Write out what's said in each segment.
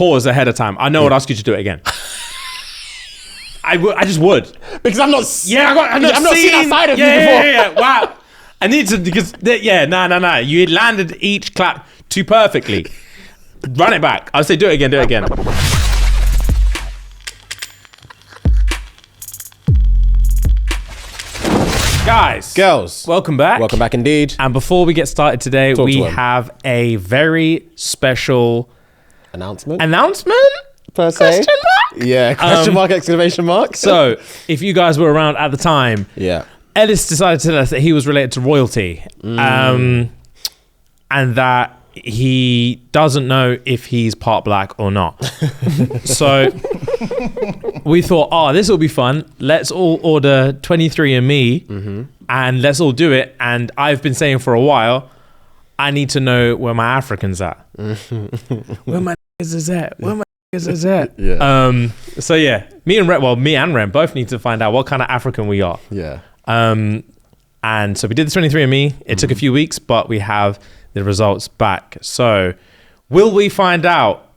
pause ahead of time, I know I'd ask you to do it again. I just would. Because I'm not... Yeah, I'm not seen that side of you before. Yeah. Wow. I need to, because, no. You landed each clap too perfectly. Run it back. I'll say do it again. Guys. Girls. Welcome back. Welcome back indeed. And before we get started today, we have a very special... Announcement? Per se? Question mark? Yeah, question mark, exclamation mark. So, if you guys were around at the time... Yeah. Ellis decided to tell us that he was related to royalty. And that he doesn't know if he's part black or not. So we thought, this will be fun. Let's all order 23andMe and let's all do it. And I've been saying for a while, I need to know where my African's at. Where my is at? Where my is at? Yeah. So yeah, me and Rem both need to find out what kind of African we are. Yeah. And so we did the 23andMe. It took a few weeks, but we have the results back. So will we find out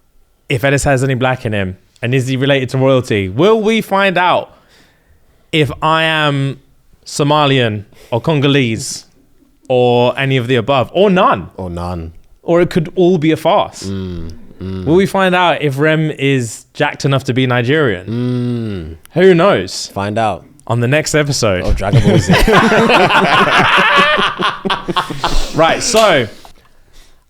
if Ellis has any black in him? And is he related to royalty? Will we find out if I am Somalian or Congolese or any of the above or none? Or it could all be a farce. Will we find out if Rem is jacked enough to be Nigerian? Who knows? Find out. On the next episode of Dragon Ball Z. Right, so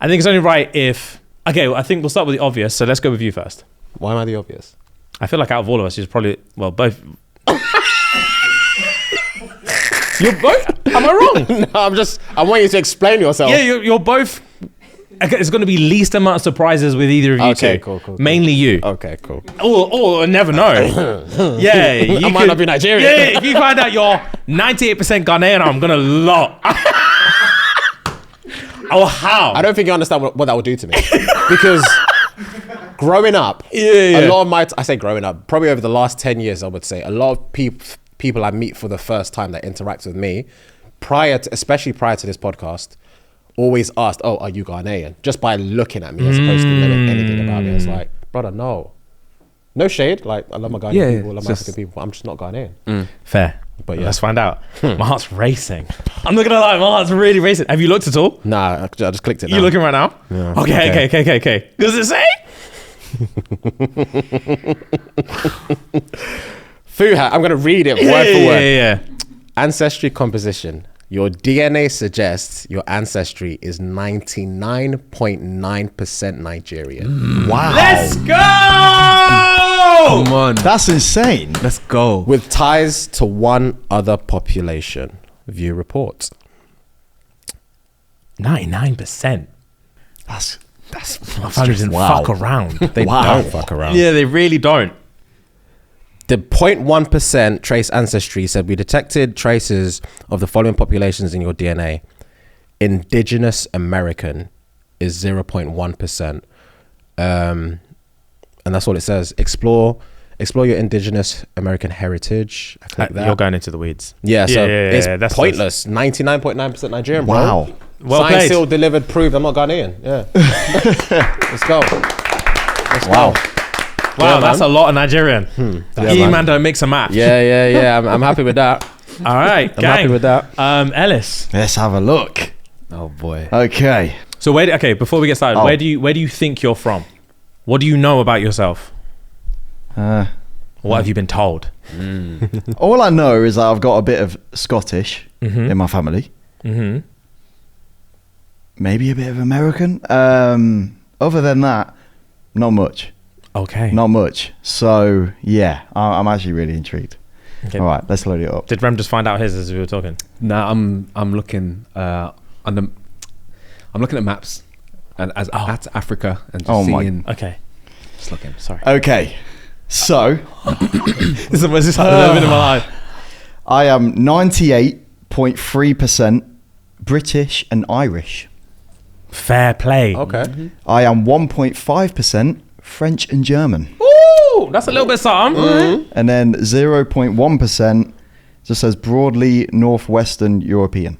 I think it's only right if... Okay, well, I think we'll start with the obvious, so let's go with you first. Why am I the obvious? I feel like out of all of us, you're probably... Well, both... You're both? Am I wrong? No, I want you to explain yourself. Yeah, you're both... Okay, it's going to be least amount of surprises with either of you two. Okay, cool. Mainly you. Okay, cool. Or never know. Yeah. I might not be Nigerian. Yeah, if you find out you're 98% Ghanaian, I'm going to lot. Oh, how? I don't think you understand what that will do to me. Because growing up, a lot of I say growing up, probably over the last 10 years, I would say, a lot of people I meet for the first time that interact with me, especially prior to this podcast, always asked, are you Ghanaian? Just by looking at me as opposed to knowing anything about me. It's like, brother, no shade. Like, I love my Ghanaian people, I love my African people. I'm just not Ghanaian. Fair. But yeah. Let's find out. My heart's racing. I'm not gonna lie, my heart's really racing. Have you looked at all? Nah, I just clicked it now. You looking right now? Yeah. Okay. Does it say? FUHAD, I'm gonna read it word for word. Yeah. Ancestry composition. Your DNA suggests your ancestry is 99.9% Nigerian. Wow. Let's go! Come on. That's insane. Let's go. With ties to one other population. View reports. 99%. That's doesn't fuck around. They don't fuck around. Yeah, they really don't. The 0.1% trace ancestry said we detected traces of the following populations in your DNA. Indigenous American is 0.1%. And that's all it says. Explore your indigenous American heritage. I click that. You're going into the weeds. Yeah, so it's that's pointless. 99.9% Nigerian, bro. Wow. Well Signed, played. sealed, delivered, proved. I'm not Ghanaian. Yeah. Let's go. Wow, Yeah, that's a lot of Nigerian. Yeah, man don't mix and match. Yeah. I'm happy with that. All right, I'm happy with that. Ellis. Let's have a look. Oh boy. Okay. So before we get started, where do you think you're from? What do you know about yourself? What have you been told? All I know is that I've got a bit of Scottish in my family. Maybe a bit of American. Other than that, not much. Okay. Not much. So yeah, I'm actually really intrigued. Okay. All right, let's load it up. Did Rem just find out his as we were talking? No, I'm looking I'm looking at maps and at Africa and just seeing. Okay. Just looking. Sorry. Okay, so This is a little bit in my life. I am 98.3% British and Irish. Fair play. Okay. I am 1.5% French and German. Ooh, that's a little bit something. And then 0.1% just says broadly Northwestern European.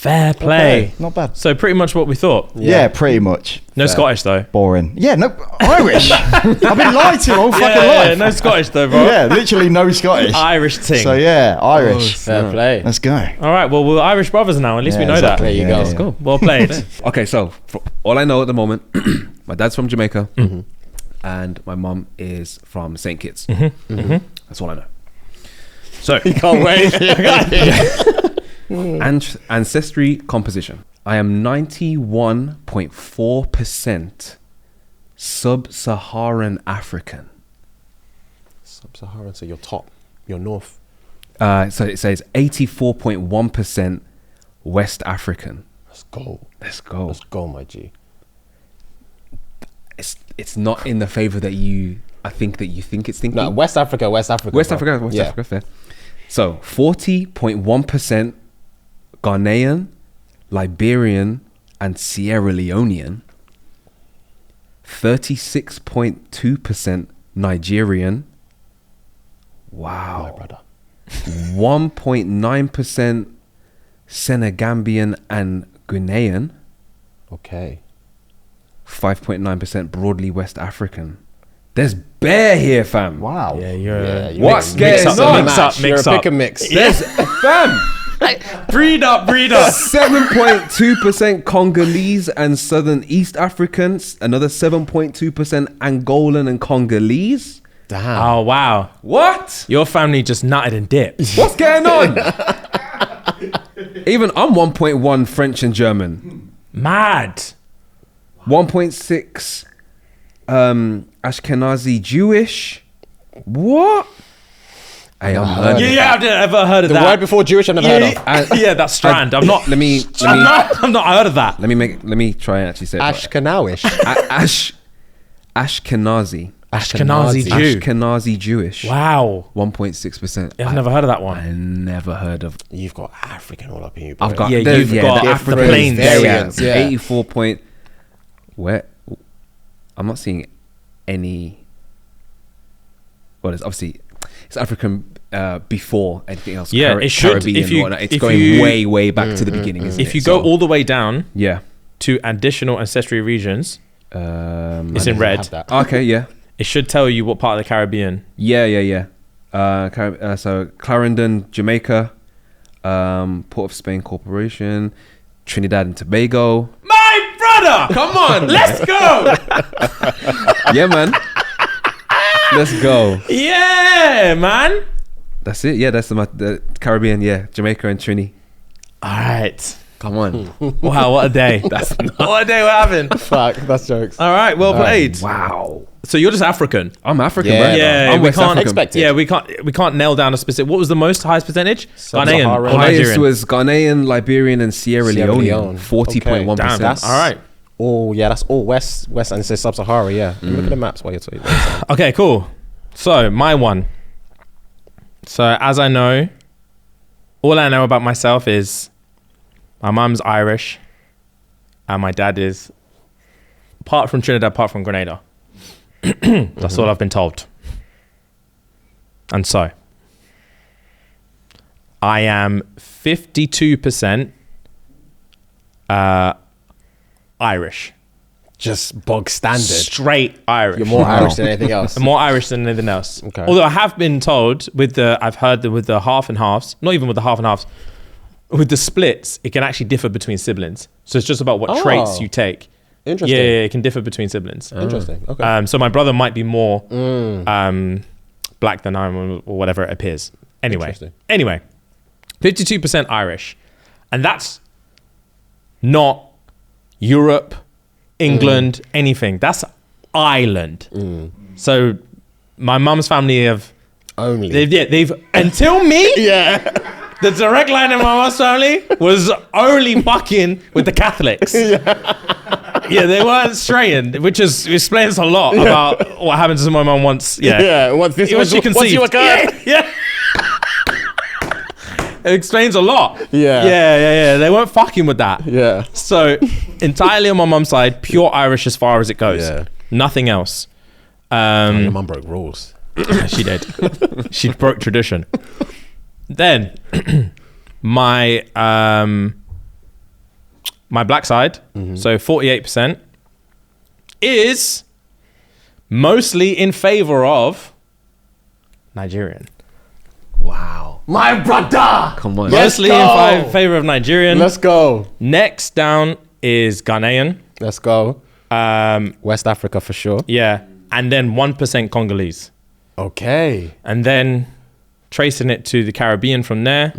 Fair play. Okay, not bad. So pretty much what we thought. Yeah, pretty much. No Scottish though. Boring. Yeah, no, Irish. I've been lied to all fucking life. No Scottish though, bro. Yeah, literally no Scottish. Irish thing. So yeah, Irish. Fair play. Let's go. All right, well, we're Irish brothers now. At least we know exactly. There you Yeah, go. yeah. that. Well played. Okay, so for all I know at the moment, my dad's from Jamaica, and my mum is from St. Kitts. That's all I know. So, Can't wait. And ancestry composition. I am 91.4% sub-Saharan African. Sub-Saharan, so you're top. You're north. So it says 84.1% West African. Let's go. Let's go. Let's go, my G. It's not in the favor that you think it's thinking. No, West Africa. West bro. Africa, fair. So 40.1% Ghanaian, Liberian, and Sierra Leonean. 36.2% Nigerian. Wow. My brother. 1.9% Senegambian and Guinean. Okay. 5.9% broadly West African. There's bear here, fam. Wow. yeah, you're. you What's mix going up, on? mix up. You're a pick and mix. There's fam. Breed up. 7.2% Congolese and Southern East Africans. Another 7.2% Angolan and Congolese. Damn. Oh, wow. What? Your family just nutted and dipped. What's going on? Even I'm 1.1 French and German. Mad. 1.6 Ashkenazi Jewish. What? Hey, I'm learning. Yeah, I've never heard of The that. word before Jewish I've never heard of. Yeah, that's strand. I'm not. Let me. I'm not heard of that. Let me try and actually say it. Ashkenawish. Ashkenazi. Ashkenazi Jew. Ashkenazi Jewish. Wow. 1.6%. I've never heard of that one. I never heard of. You've got African all up in you, bro. I've got. Yeah, there's- you've got the the African plains. variants, yeah. 84 point. Where? I'm not seeing any. Well, it's obviously it's African before anything else. Yeah, it should. Caribbean If you- and whatnot. It's if going you- way back to the beginning. Isn't If it? you go So, all the way down yeah. to additional ancestry regions, it's I in didn't red. have that. Okay. Yeah. It should tell you what part of the Caribbean. Yeah. So Clarendon, Jamaica, Port of Spain Corporation, Trinidad and Tobago. My brother, come on, let's go. Yeah, man. Let's go. Yeah, man. That's it. Yeah, that's the Caribbean. Yeah, Jamaica and Trini. All right. Come on. Wow, what a day. What a day we're having. Fuck, that's jokes. All right, well played. Wow. So you're just African. I'm African, Yeah, bro. Yeah, I'm we West can't African. expect it. Yeah, we can't nail down a specific. What was the highest percentage? Ghanaian or Sub-Saharan. Highest Nigerian? was Ghanaian, Liberian, and Sierra Sierra Leone. Leone. 40.1%. Damn. That's- All right. Oh, yeah, that's all West, and it says Sub-Sahara, yeah. Let me look at the maps while you're talking. Okay, cool. So my one. So as I know, all I know about myself is my mum's Irish, and my dad is part from Trinidad, part from Grenada. That's all I've been told. And so I am 52% Irish. Just bog standard. Straight Irish. You're more Irish than anything else. More Irish than anything else. Okay. Although I have been told I've heard that with the half and halves, not even with the half and halves, with the splits, it can actually differ between siblings. So it's just about what traits you take. Interesting. Yeah, it can differ between siblings. Interesting. Okay. So my brother might be more black than I am, or whatever it appears. Anyway, Interesting. 52% Irish, and that's not Europe, England, anything. That's Ireland. So my mum's family have Only. they've until me. Yeah. The direct line in my mum's family was only fucking with the Catholics. Yeah, they weren't straying, which explains a lot about what happened to my mum once. Yeah, Yeah. Once Once you conceived. you occurred. Yeah. It explains a lot. Yeah. Yeah. They weren't fucking with that. Yeah. So entirely on my mum's side, pure Irish as far as it goes. Yeah. Nothing else. Your mum broke rules. She did. She broke tradition. Then my my black side, so 48%, is mostly in favor of Nigerian. Wow. My brother. Come on. Yes. Mostly go. in favor of Nigerian. Let's go. Next down is Ghanaian. Let's go. West Africa for sure. Yeah. And then 1% Congolese. Okay. And then tracing it to the Caribbean from there,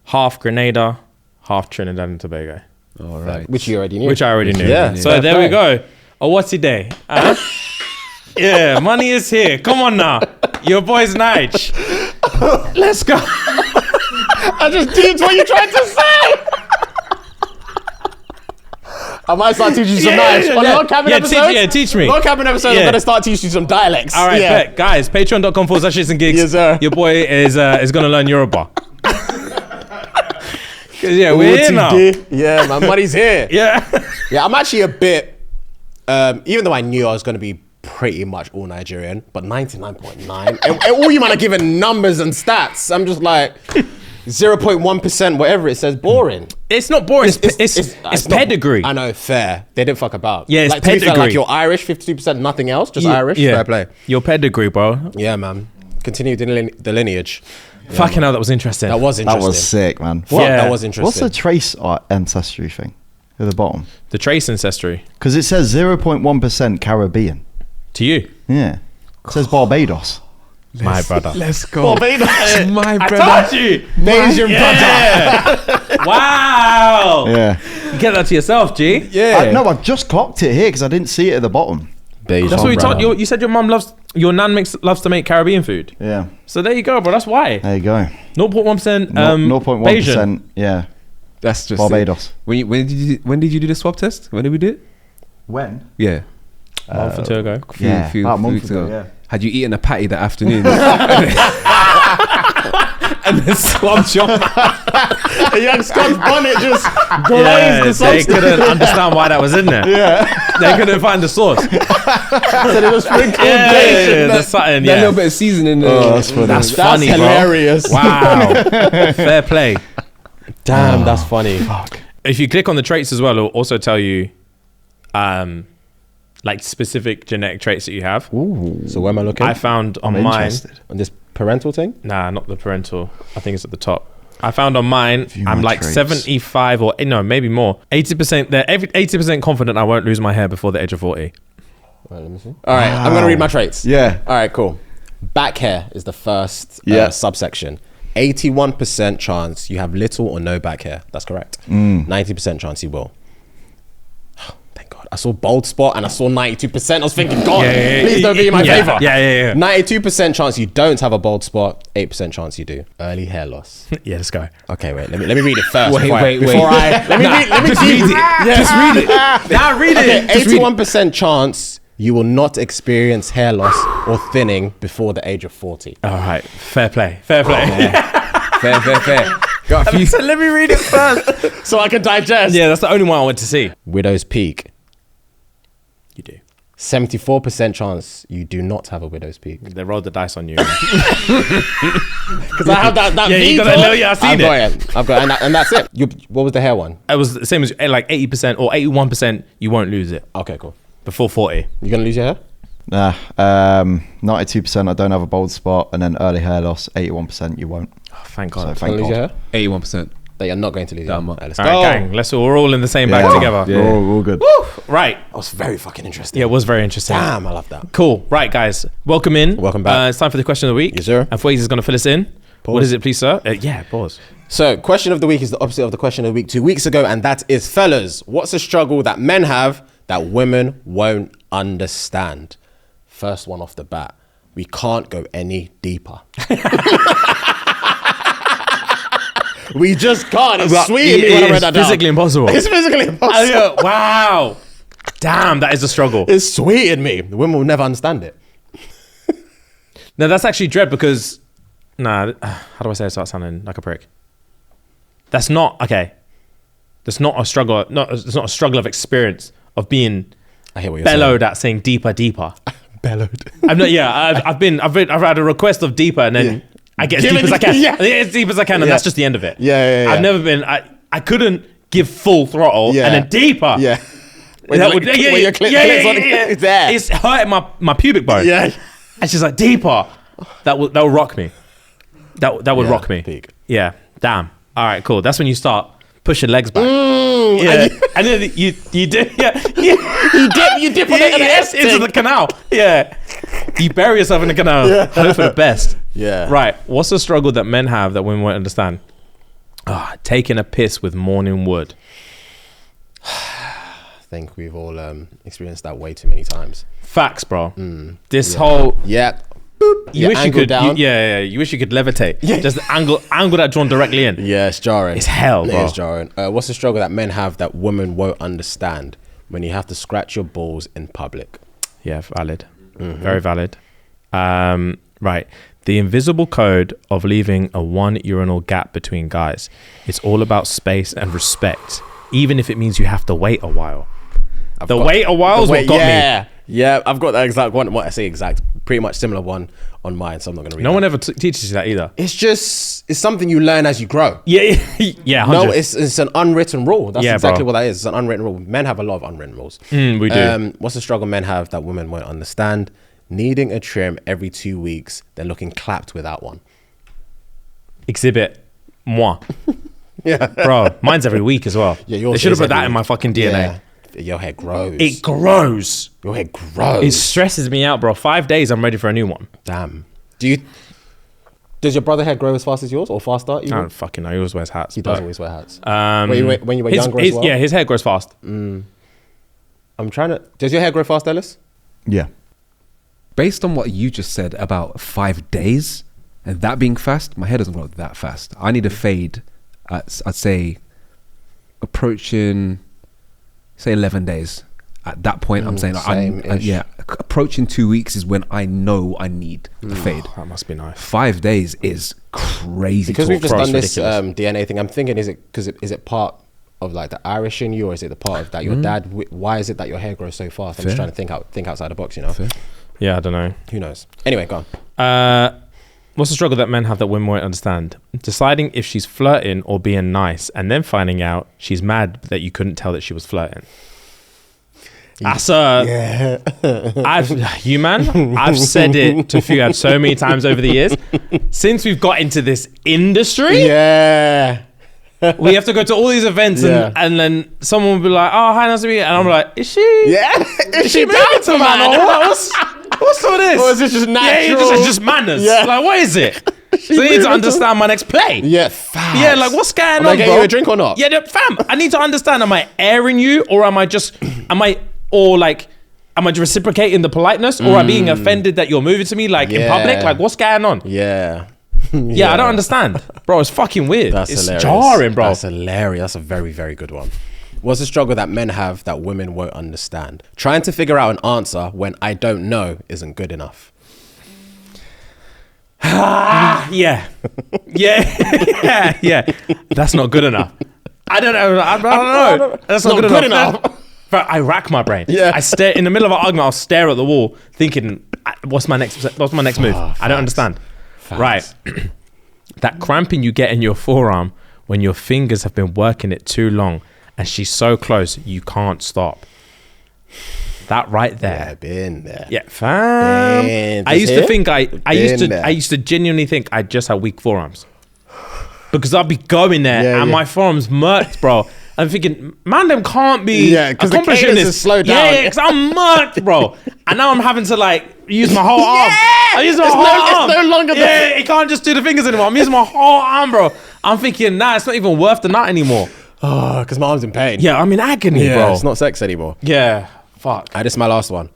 half Grenada, half Trinidad and Tobago. All right. Which you already knew. Which I already knew. Yeah. So Fair there play. we go. Oh, what's your day? Yeah, money is here. Come on now. Your boy's Nige. Let's go. I just did what you tried to say. I might start teaching you some nice. On log cabin episodes. Teach me. Log cabin episodes, I'm going to start teaching you some dialects. All right, bet. Guys, patreon.com/ShxtsnGigs. Yes, sir. Your boy is going to learn Yoruba. Because, yeah, we're here now. Yeah, my money's here. Yeah. Yeah, I'm actually a bit, even though I knew I was going to be pretty much all Nigerian, but 99.9. and all you man are giving numbers and stats. I'm just like 0.1%, whatever it says, boring. It's not boring. It's not- pedigree. I know, fair. They didn't fuck about. Yeah, it's like, to be fair, pedigree. like you're Irish, 52%, nothing else, just Irish. Yeah. Fair play. Your pedigree, bro. Yeah, man. Continue the lineage. Fucking hell, that was interesting. That was That interesting. was sick, man. What? Yeah. That was interesting. What's the trace ancestry thing at the bottom? The trace ancestry. Because it says 0.1% Caribbean. To you. Yeah. It says Barbados. My brother. Let's go. Barbados. My I brother. told you. Asian Yeah. Wow. Yeah. You get that to yourself, G. Yeah. No, I've just clocked it here because I didn't see it at the bottom. That's what we told you. You said your mum your nan loves to make Caribbean food. Yeah. So there you go, bro. That's why. There you go. 0.1%. 0.1%. Yeah. That's just Barbados. sick. When did you do the swab test? When did we do it? When? Yeah. A month or two ago. Yeah, about a month weeks ago, yeah. Had you eaten a patty that afternoon? And then swabbed your A young Scotch bonnet just Yeah, glazed the they substance. couldn't understand why that was in there. Yeah. They couldn't find the sauce. So it was sprinkled Yeah, glaze. that's something. that Yeah, little bit of seasoning. Oh, that's funny. that's That's funny, bro. hilarious. Wow, fair play. Damn, that's funny. If you click on the traits as well, it'll also tell you, like specific genetic traits that you have. So where am I looking? I found on I'm mine. interested. On this parental thing? Nah, not the parental. I think it's at the top. I found on mine, View I'm my like traits. 75 or no, maybe more. 80%. They're 80% confident I won't lose my hair before the age of 40. Right, let me see. All right, I'm going to read my traits. Yeah. All right, cool. Back hair is the first Yeah. subsection. 81% chance you have little or no back hair. That's correct. 90% chance you will. Thank God. I saw bald spot and I saw 92%. I was thinking, God, please don't be in my favor. Yeah. 92% chance you don't have a bald spot. 8% chance you do. Early hair loss. Yeah, let's go. Okay, wait. Let me read it first. Wait, before wait, I, wait. before I let me read. Let me Just read it. Yeah. Just read it. Now read Okay, it. 81% chance you will not experience hair loss or thinning before the age of 40. All right, fair play. Fair play. Fair. Got a few. So let me read it first. So I can digest. Yeah, that's the only one I went to see. Widow's peak. You do. 74% chance you do not have a widow's peak. They rolled the dice on you. Because I have that Yeah, you got that little- yeah, I've seen I've got it. And that's it. What was the hair one? It was the same as like 80% or 81%. You won't lose it Okay, cool. before 40. You gonna lose your hair? Nah. 92% I don't have a bald spot, and then early hair loss 81% you won't. Oh, thank So God. You thank gonna lose your God. hair? 81%. That you're not going to lose your hair. Damn. Alright, let's All go. right, gang. We're all in the same bag Yeah. together. Yeah. We're all good. Right. That was very fucking interesting. Yeah, it was very interesting. Damn, I love that. Cool. Right, guys. Welcome in. Welcome back. It's time for the question of the week. Yes, sir. And FUHAD is going to fill us in. Pause. What is it, please, sir? Yeah, pause. So, question of the week is the opposite of the question of the week 2 weeks ago, and that is, fellas, what's a struggle that men have that women won't understand? First one off the bat, we can't go any deeper. We just can't. It's sweet when I read that down. physically impossible. It's physically impossible. Wow. Damn, that is a struggle. It's sweet in me. The women will never understand it. No, that's actually dread because, how do I say it without sounding like a prick? That's not, okay. That's not a struggle. It's not a struggle of experience of being I hear what you're bellowed at saying deeper, deeper. Bellowed. I'm not, yeah, I've had a request of deeper and then I get as Give deep it- as I can. yeah. I get as deep as I can and Yeah. that's just the end of it. Yeah. I've never been, I couldn't give full throttle, Yeah. and then deeper. Yeah. When your clip clicks on there. It's hurting my pubic bone. Yeah. And she's like, deeper. That would rock me. That would rock me. Peak. Yeah. Damn. All right, cool. That's when you start pushing legs back. Mm. Yeah. And then you dip. Yeah. You dip on it into the canal. Yeah. You bury yourself in the canal. Yeah. Hope for the best. Yeah. Right. What's the struggle that men have that women won't understand? Taking a piss with morning wood. I think we've all experienced that way too many times. Facts, bro. This whole Yeah. you wish you angle could down. you wish you could levitate. Yeah. Just angle that drawn directly in. Yeah, it's jarring. It's hell, bro. It is jarring. What's the struggle that men have that women won't understand when you have to scratch your balls in public? Yeah, valid. Very valid. Right. The invisible code of leaving a 1 urinal gap between guys. It's all about space and respect, even if it means you have to wait a while. Wait a while is what got me. Yeah, I've got that exact one. What I say exact, pretty much similar one on mine, so I'm not going to read No that. one ever teaches you that either. It's something you learn as you grow. Yeah, 100. No, it's an unwritten rule. That's Yeah, exactly bro. what that is. It's an unwritten rule. Men have a lot of unwritten rules. We do. What's the struggle men have that women won't understand? Needing a trim every 2 weeks, then looking clapped without one. Exhibit moi. Yeah. Bro, mine's every week as well. Yeah, yours they should have is put that every in my week. fucking DNA. Yeah. Your hair grows. It grows. Your hair grows. It stresses me out, bro. 5 days, I'm ready for a new one. Damn. Does your brother hair grow as fast as yours or faster? I don't fucking know. He always wears hats. He does always wear hats. When you were his, younger his, as well? Yeah, his hair grows fast. I'm trying to... Does your hair grow fast, Ellis? Yeah. Based on what you just said about 5 days and that being fast, my hair doesn't grow that fast. I need a fade at, I'd say, approaching, say 11 days. At that point, I'm saying, same-ish. approaching 2 weeks is when I know I need the fade. That must be nice. 5 days is crazy. Because we've just bro, done it's this ridiculous. DNA thing, I'm thinking, is it part of like the Irish in you, or is it the part of that your dad? Why is it that your hair grows so fast? I'm just Fair. trying to think outside the box, you know. Fair. Yeah, I don't know. Who knows? Anyway, go on. What's the struggle that men have that women won't understand? Deciding if she's flirting or being nice, and then finding out she's mad that you couldn't tell that she was flirting. That's I've said it to FUHAD so many times over the years. Since we've got into this industry, Yeah. we have to go to all these events, Yeah. and then someone will be like, "Oh, hi, nice to meet you," and I'm like, "Is she? Yeah. Is she Moving to man? Or what? What's all this? Or is it just Yeah, natural? it's just manners. Yeah. Like, what is it? So you need moving to to- understand my next play. Yeah, facts. Yeah, like what's going Am on, I getting bro? you a drink or not? Yeah, fam. I need to understand. Am I airing you, or am I just reciprocating the politeness, or am I being offended that you're moving to me in Yeah. public? Like, what's going on? Yeah. Yeah, I don't understand, bro. It's fucking weird. That's it's hilarious. jarring, bro. That's hilarious. That's a very, very good one. What's the struggle that men have that women won't understand? Trying to figure out an answer when I don't know isn't good enough. Yeah. That's not good enough. I don't know. I don't know. That's not good enough. But I rack my brain. Yeah. I stare in the middle of an argument. I'll stare at the wall, thinking, "What's my next move? I don't understand." Right. That cramping you get in your forearm when your fingers have been working it too long, and she's so close you can't stop. That right there. Yeah, been there. Yeah, fam. Been I used to here. think I Been used to genuinely think I just had weak forearms, because I'd be going there Yeah, and yeah. my forearms murked, bro. I'm thinking, man, them can't be Yeah, 'cause the accomplishing cadence this. is slowed Yeah, down. yeah, because I'm murked, bro. And now I'm having to use my whole arm. I use my whole arm. It's no longer the- Yeah, it can't just do the fingers anymore. I'm using my whole arm, bro. I'm thinking, nah, it's not even worth the nut anymore. Oh, because my arm's in pain. Yeah, I'm in agony, Yeah, bro. it's not sex anymore. Yeah, fuck. This is my last one.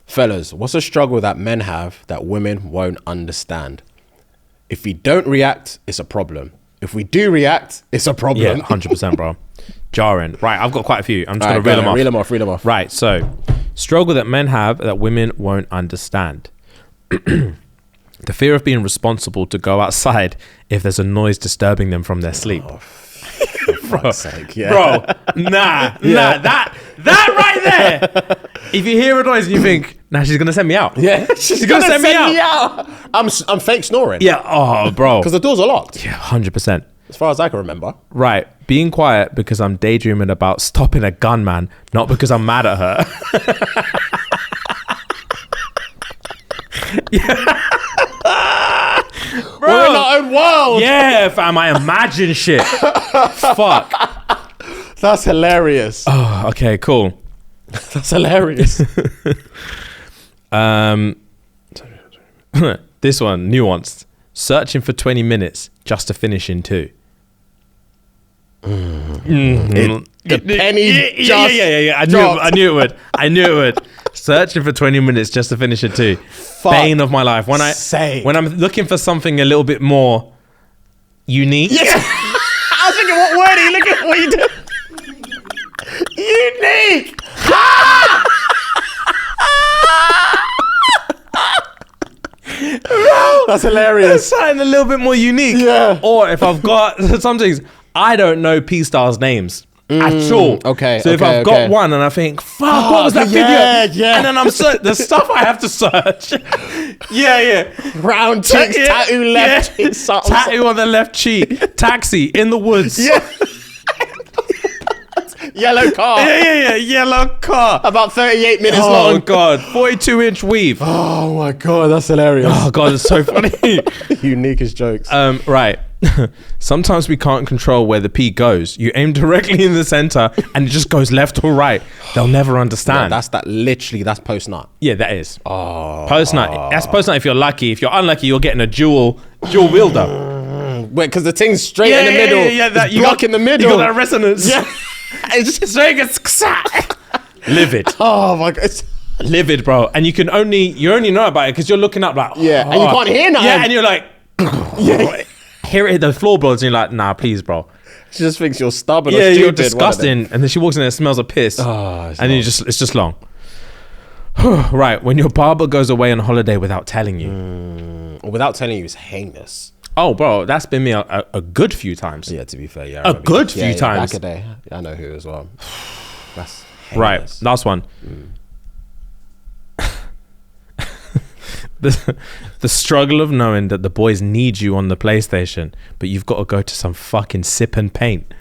Fellas, what's a struggle that men have that women won't understand? If we don't react, it's a problem. If we do react, it's a problem. Yeah, 100%, bro. Jarring. Right, I've got quite a few. I'm just All right, going to go reel on, them off. Reel them off. Right, so struggle that men have that women won't understand. The fear of being responsible to go outside if there's a noise disturbing them from their sleep. For fuck's sake, yeah. Bro, nah, that right there. If you hear a noise and you think, nah, she's gonna send me out. Yeah, she's gonna send me out. I'm fake snoring. Yeah, oh, bro. Because the doors are locked, Yeah, 100%. as far as I can remember. Right, being quiet because I'm daydreaming about stopping a gunman, not because I'm mad at her. Bro, We're in our own world. yeah, fam, I imagine shit. Fuck. That's hilarious. Oh, okay, cool. That's hilarious. This one, nuanced. Searching for 20 minutes just to finish in 2. The penny just Yeah. I knew it would. Searching for 20 minutes just to finish it 2. Bane of my life. When I'm looking for something a little bit more unique. Yeah. I was thinking, what word are you looking for? What you do? Unique. That's hilarious. Something a little bit more unique. Yeah. Or if I've got some things, I don't know P Star's names at all. Okay, So if okay, I've got okay. one and I think, fuck, what was that yeah, video? yeah. And then I'm the stuff I have to search. yeah. Round cheeks, tattoo left cheek, something. Tattoo on the left cheek. Taxi in the woods. Yeah. Yellow car. Yeah. Yellow car. About 38 minutes Oh long. God, 42-inch weave. Oh my God, that's hilarious. Oh God, it's so funny. Uniquest jokes. Right. Sometimes we can't control where the pee goes. You aim directly in the center and it just goes left or right. They'll never Yeah, understand. that's post nut. Yeah, that is. Post nut. That's post nut if you're lucky. If you're unlucky, you're getting a dual wielder. Wait, because the thing's straight in the middle. Yeah, that you block in the middle. You got that resonance. Yeah. It's just very good. Livid. Oh my God. Livid, bro. And you only know about it because you're looking up like, Yeah, and you can't hear nothing. Yeah, and you're like, hear it hit the floorboards and you're like, nah, please, bro. She just thinks you're stubborn or Yeah, stupid. you're disgusting. And then she walks in and it smells of piss. It's And it's just long. Right, when your barber goes away on holiday without telling you. Without telling you, it's heinous. Oh, bro, that's been me a good few times. Yeah, to be fair, yeah. A good few times. Back a day. I know who as well. That's heinous. Right, last one. The struggle of knowing that the boys need you on the PlayStation, but you've got to go to some fucking sip and paint.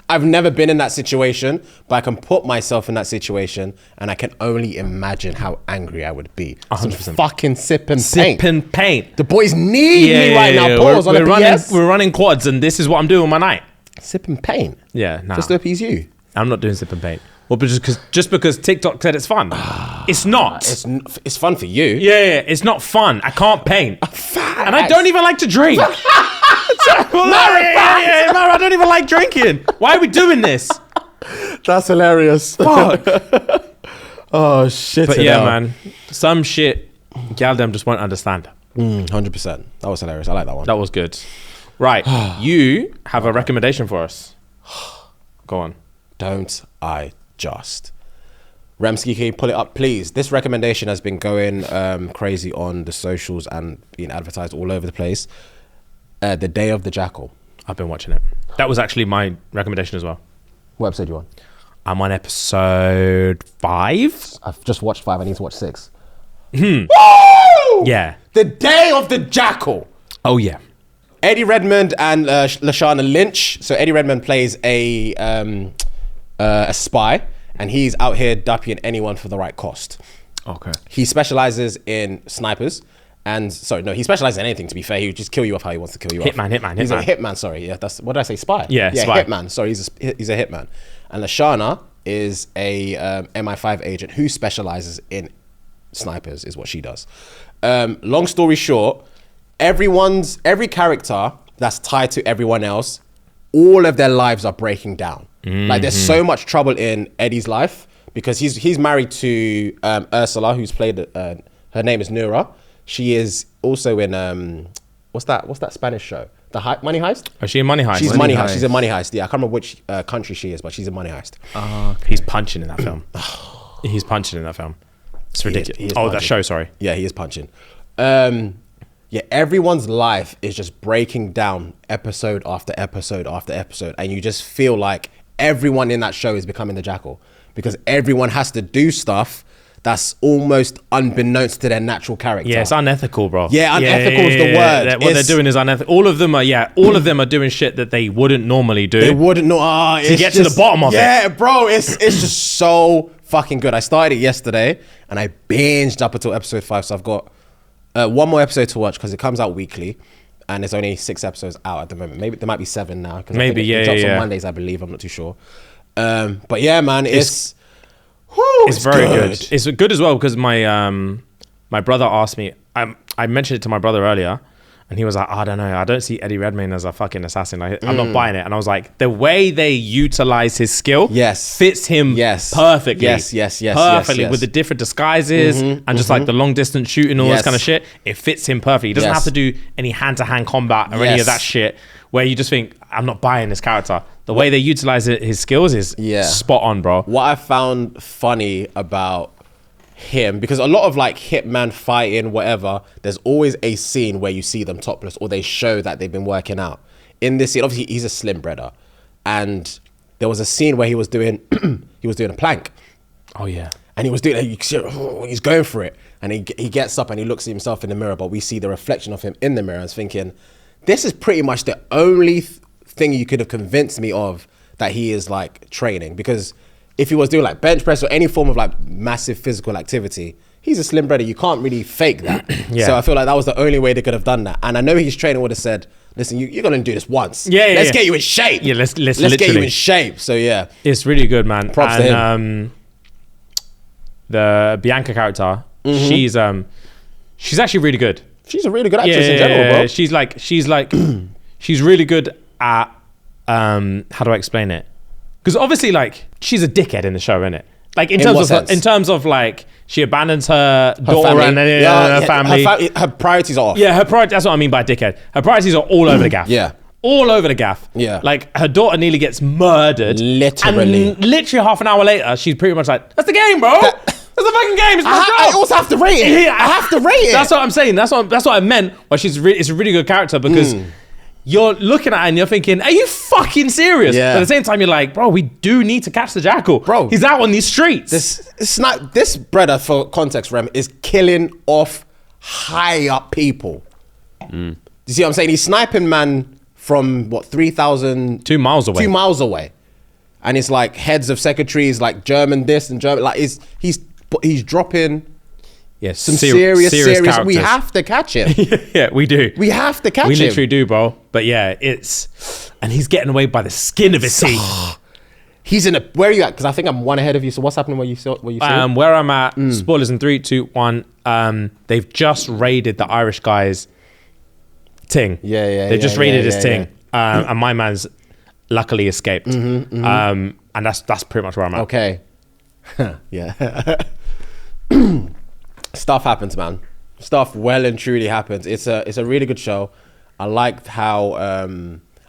I've never been in that situation, but I can put myself in that situation and I can only imagine how angry I would be. 100%. Some fucking sip and paint. Sip and paint. The boys need me right now. Pause on the PS. We're running quads and this is what I'm doing with my night. Sip and paint. Yeah, nah. Just to appease you. I'm not doing sip and paint. Well, but just because TikTok said it's fun. It's not. It's fun for you. Yeah, it's not fun. I can't paint. And I don't even like to drink. No, I don't even like drinking. Why are we doing this? That's hilarious. Fuck. Oh, shit. But yeah, man. Some shit, gal them just won't understand. 100%. That was hilarious. I like that one. That was good. Right. You have a recommendation for us. Go on. Don't I just. Ramsky, can you pull it up, please? This recommendation has been going crazy on the socials and being advertised all over the place. The Day of the Jackal. I've been watching it. That was actually my recommendation as well. What episode you on? I'm on episode 5. I've just watched 5. I need to watch 6. Yeah. The Day of the Jackal. Oh, yeah. Eddie Redmayne and Lashana Lynch. So Eddie Redmayne plays a spy, and he's out here dupping anyone for the right cost. Okay. He specializes in snipers. And sorry, no, he specializes in anything, to be fair. He would just kill you off how he wants to kill you off. Hitman. He's a hitman, sorry. Yeah, that's, what did I say? Spy? Yeah, spy. Hitman. Sorry, he's a hitman. And Lashana is a MI5 agent who specializes in snipers, is what she does. Long story short, every character that's tied to everyone else, all of their lives are breaking down. Like there's so much trouble in Eddie's life because he's married to Ursula, who's played, her name is Nura. She is also in what's that Spanish show? The Money Heist? Oh, she in Money Heist? She's Money Heist. She's in Money Heist. Yeah, I can't remember which country she is, but she's in Money Heist. He's punching in that film. He's punching in that film. It's ridiculous. He is that punching. show, sorry. Yeah, he is punching. Yeah, everyone's life is just breaking down episode after episode after episode, and you just feel like everyone in that show is becoming the Jackal because everyone has to do stuff that's almost unbeknownst to their natural character. Yeah, it's unethical, bro. Yeah, unethical is the word. What they're doing is unethical. All of them are doing shit that they wouldn't normally do. They wouldn't know. To get to the bottom of it. Yeah, bro, it's just so fucking good. I started it yesterday and I binged up until episode 5. So I've got one more episode to watch because it comes out weekly. And there's only 6 episodes out at the moment. Maybe there might be 7 now. Maybe, it drops on Mondays, I believe. I'm not too sure. But yeah, man, it's very good. It's good as well because my brother asked me. I mentioned it to my brother earlier, and he was like, "I don't know. I don't see Eddie Redmayne as a fucking assassin. Like, I'm not buying it." And I was like, "The way they utilize his skill, fits him perfectly. Yes, perfectly with the different disguises and just like the long distance shooting, all this kind of shit. It fits him perfectly. He doesn't have to do any hand to hand combat or any of that shit. Where you just think, I'm not buying this character. The way they utilize his skills is spot on, bro. What I found funny about him, because a lot of like hitman fighting, whatever, there's always a scene where you see them topless or they show that they've been working out. In this scene, obviously he's a slim brother, and there was a scene where he was doing a plank. Oh yeah. And he was doing it, he's going for it, and he gets up and he looks at himself in the mirror, but we see the reflection of him in the mirror and thinking, this is pretty much the only thing you could have convinced me of that he is like training, because if he was doing like bench press or any form of like massive physical activity, he's a slim brother. You can't really fake that. So I feel like that was the only way they could have done that. And I know his trainer would have said, listen, you're going to do this once. Let's get you in shape. Yeah, let's get you in shape. So yeah. It's really good, man. Props to him. The Bianca character, she's actually really good. She's a really good actress in general, bro. She's like, she's really good at, how do I explain it? Because obviously, like, she's a dickhead in the show, isn't it? Like in terms of like, she abandons her daughter and her family. Her priorities are off. Yeah, that's what I mean by dickhead. Her priorities are all over the gaff. Yeah. All over the gaff. Yeah. Like, her daughter nearly gets murdered. Literally. And literally half an hour later, she's pretty much like, that's the game, bro. That's the fucking game. It's my job. I also have to rate it. Yeah, I have to rate it. That's what I'm saying. That's what I meant. Well, it's a really good character because you're looking at her and you're thinking, are you fucking serious? Yeah. But at the same time, you're like, bro, we do need to catch the jackal. Bro. He's out on these streets. This brother, for context, Rem, is killing off high up people. You see what I'm saying? He's sniping man from what, 3,000... 2 miles away. 2 miles away. And it's like heads of secretaries, like German this and German... Like, he's dropping... Yes, some serious. characters. We have to catch him. Yeah, we do. We have to catch him. We literally do, bro. But yeah, and he's getting away by the skin of his teeth. He's in a... Where are you at? Because I think I'm one ahead of you. So what's happening where you see? Where I'm at, spoilers in 3, 2, 1. They've just raided the Irish guy's ting. They just raided his ting. And my man's luckily escaped. And that's pretty much where I'm at. Okay. Yeah. Stuff happens, man. Stuff well and truly happens. It's a really good show. I liked how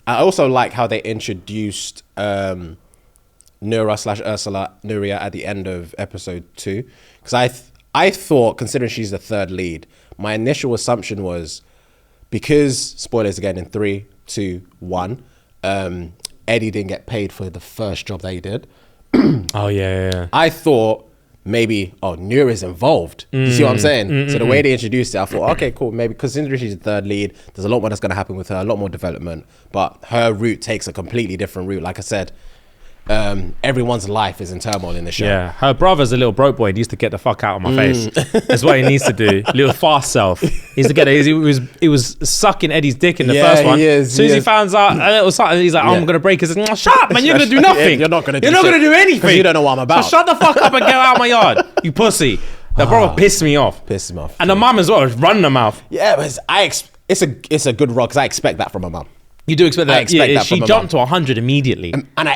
I also like how they introduced Nura / Ursula Nuria at the end of episode 2, because I thought, considering she's the third lead, my initial assumption was, because spoilers again in 3, 2, 1, Eddie didn't get paid for the first job that he did. Oh yeah. I thought maybe, Nura's involved. You see what I'm saying? So the way they introduced it, I thought, okay, cool. Maybe considering she's the third lead, there's a lot more that's going to happen with her, a lot more development. But her route takes a completely different route. Like I said, everyone's life is in turmoil in the show. Yeah, her brother's a little broke boy. He needs to get the fuck out of my face. That's what he needs to do. Little fast self. He needs to get it. He was sucking Eddie's dick in the first one. As soon as he finds out a little something, he's like, I'm gonna break his. Shut up, man! You're gonna do nothing. You're not gonna do anything. Because you don't know what I'm about. So shut the fuck up and get out of my yard, you pussy. That brother pissed me off. And the mum as well was running her mouth. Yeah, but it's a good rod, because I expect that from my mum. You do expect that? I expect that from she my jumped to 100 immediately. And I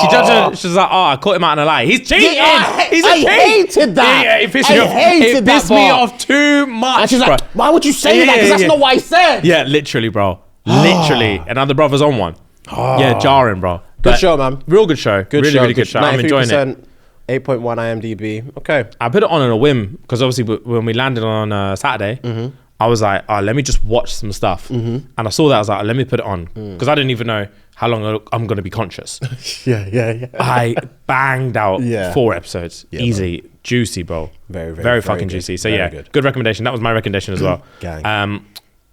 she jumped to, she was like, I caught him out in a lie. He's cheating. He's a cheat. I hated that. Yeah, it pissed me off. It pissed me off too much. And she's like, why would you say that? Because that's not what I said. Yeah, literally, bro. Literally. And other brother's on one. Yeah, jarring, bro. Good show, man. Real good show. Really good show. I'm enjoying it. 8.1 IMDb. Okay. I put it on a whim because obviously when we landed on Saturday, I was like, let me just watch some stuff. And I saw that. I was like, let me put it on. Because I didn't even know how long I'm going to be conscious. Yeah. I banged out Yeah. 4 episodes. Yeah, Easy. Juicy, bro. Very fucking good. juicy. So Very yeah, good recommendation. That was my recommendation as well. Gang.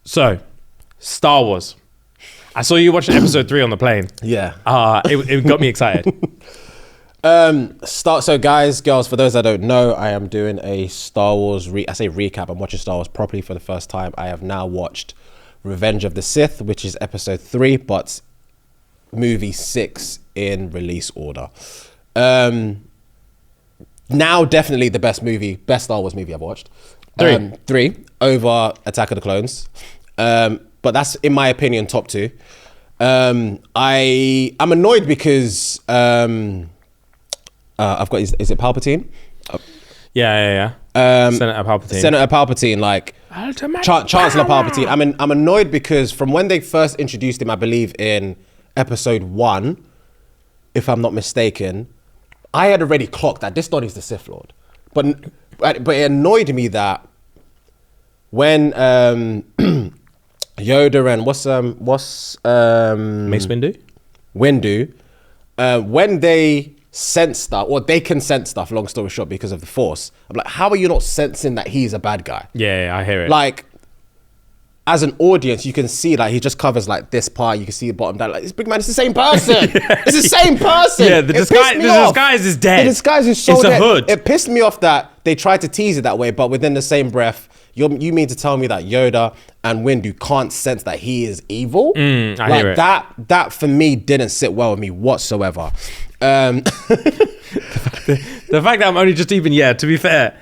So, Star Wars. I saw you watching episode 3 on the plane. Yeah. It got me excited. So guys, girls, for those that don't know, I am doing a Star Wars recap. I'm watching Star Wars properly for the first time. I have now watched Revenge of the Sith, which is episode 3, but movie 6 in release order. Now definitely the best Star Wars movie I've watched. 3 over Attack of the Clones. But that's, in my opinion, top 2. I'm annoyed because I've got, is it Palpatine? Yeah. Senator Palpatine, like Chancellor Palpatine. I'm annoyed because from when they first introduced him, I believe in episode 1, if I'm not mistaken, I had already clocked that this is the Sith Lord. But it annoyed me that when Yoda and what's Mace Windu, when they sense stuff, or they can sense stuff, long story short, because of the Force. I'm like, how are you not sensing that he's a bad guy? Yeah, I hear it. Like, as an audience, you can see like he just covers like this part. You can see the bottom down. Like, this big man, it's the same person. It's the same person. Yeah, the disguise is dead. The disguise is so it's dead. a hood. It pissed me off that they tried to tease it that way, but within the same breath, you mean to tell me that Yoda and Windu can't sense that he is evil? I hear it. That for me didn't sit well with me whatsoever. The fact that I'm only just even, to be fair,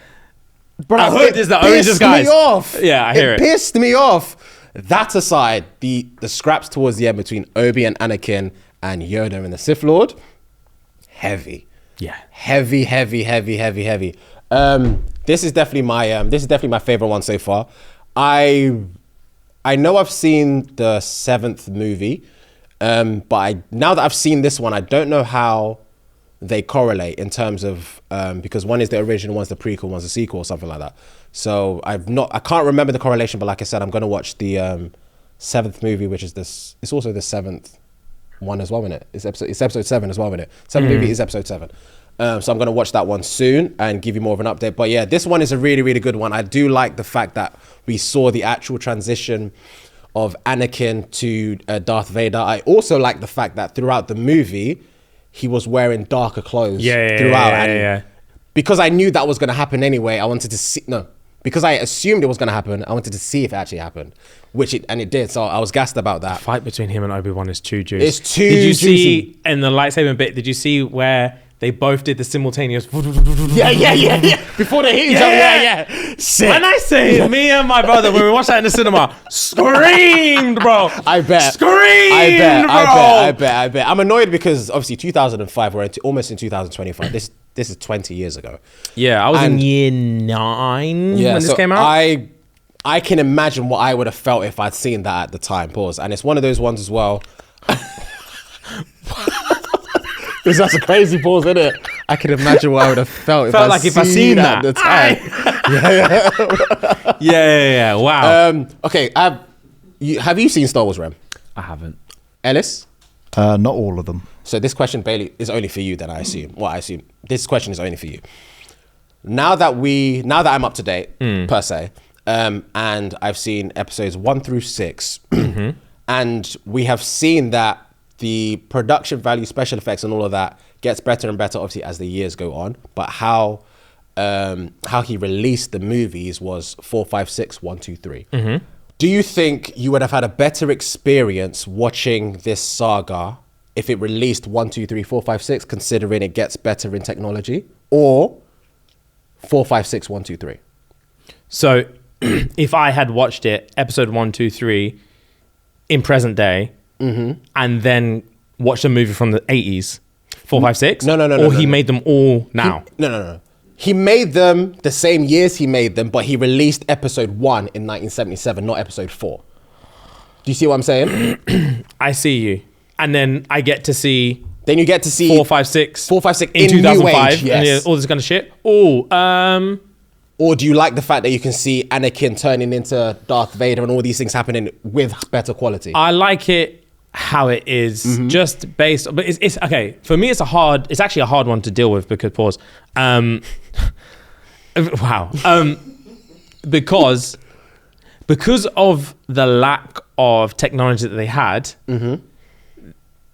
Bro, a hood is the only disguise. It pissed me off. Yeah, I hear it. It pissed me off. That aside, the scraps towards the end between Obi and Anakin and Yoda and the Sith Lord, heavy. Yeah. Heavy. This is definitely my favorite one so far. I know I've seen the 7th movie, but now that I've seen this one, I don't know how they correlate in terms of because one is the original, one's the prequel, one's the sequel, or something like that. So I can't remember the correlation, but like I said, I'm gonna watch the 7th movie, which is this. It's also the 7th one as well, isn't it? It's episode 7 as well, isn't it? 7th movie is episode 7. So I'm gonna watch that one soon and give you more of an update. But yeah, this one is a really, really good one. I do like the fact that we saw the actual transition of Anakin to Darth Vader. I also like the fact that throughout the movie, he was wearing darker clothes throughout. Yeah. Because I knew that was going to happen anyway, I wanted to see... No, because I assumed it was going to happen, I wanted to see if it actually happened, and it did. So I was gassed about that. The fight between him and Obi-Wan is too juicy. It's too Did you juicy. see in the lightsaber bit, did you see where they both did the simultaneous... Yeah. Before they hit each other, yeah. Sick. When I say me and my brother, when we watched that in the cinema, screamed, bro. I bet. Screamed, bro. I bet. I'm annoyed because obviously 2005, we're almost in 2025. This is 20 years ago. Yeah, I was in year 9 when this came out. I can imagine what I would have felt if I'd seen that at the time. Pause. And it's one of those ones as well. That's a crazy pause, isn't it? I can imagine what I would have felt if I seen that at the time. Yeah. Wow. Okay. Have you seen Star Wars, Rem? I haven't. Ellis? Not all of them. So this question, Bailey, is only for you. Then I assume. This question is only for you. Now that I'm up to date per se, and I've seen episodes 1 through 6, and we have seen that the production value, special effects, and all of that gets better and better, obviously, as the years go on. But how he released the movies was 4, 5, 6, 1, 2, 3. Do you think you would have had a better experience watching this saga if it released 1, 2, 3, 4, 5, 6, considering it gets better in technology, or 4, 5, 6, 1, 2, 3? So if I had watched it, episode 1, 2, 3, in present day, and then watched a movie from the 80s, 4, 5, 6? No. Or he made them all now? No. He made them the same years he made them, but he released episode 1 in 1977, not episode 4. Do you see what I'm saying? I see you. And then I get to see... Then you get to see... 4, 5, 6. 4, 5, 6 in in 2005. New Age, yes. And all this kind of shit. Or do you like the fact that you can see Anakin turning into Darth Vader and all these things happening with better quality? I like it how it is Mm-hmm. just based, but it's okay. For me, it's actually a hard one to deal with because wow. Because of the lack of technology that they had,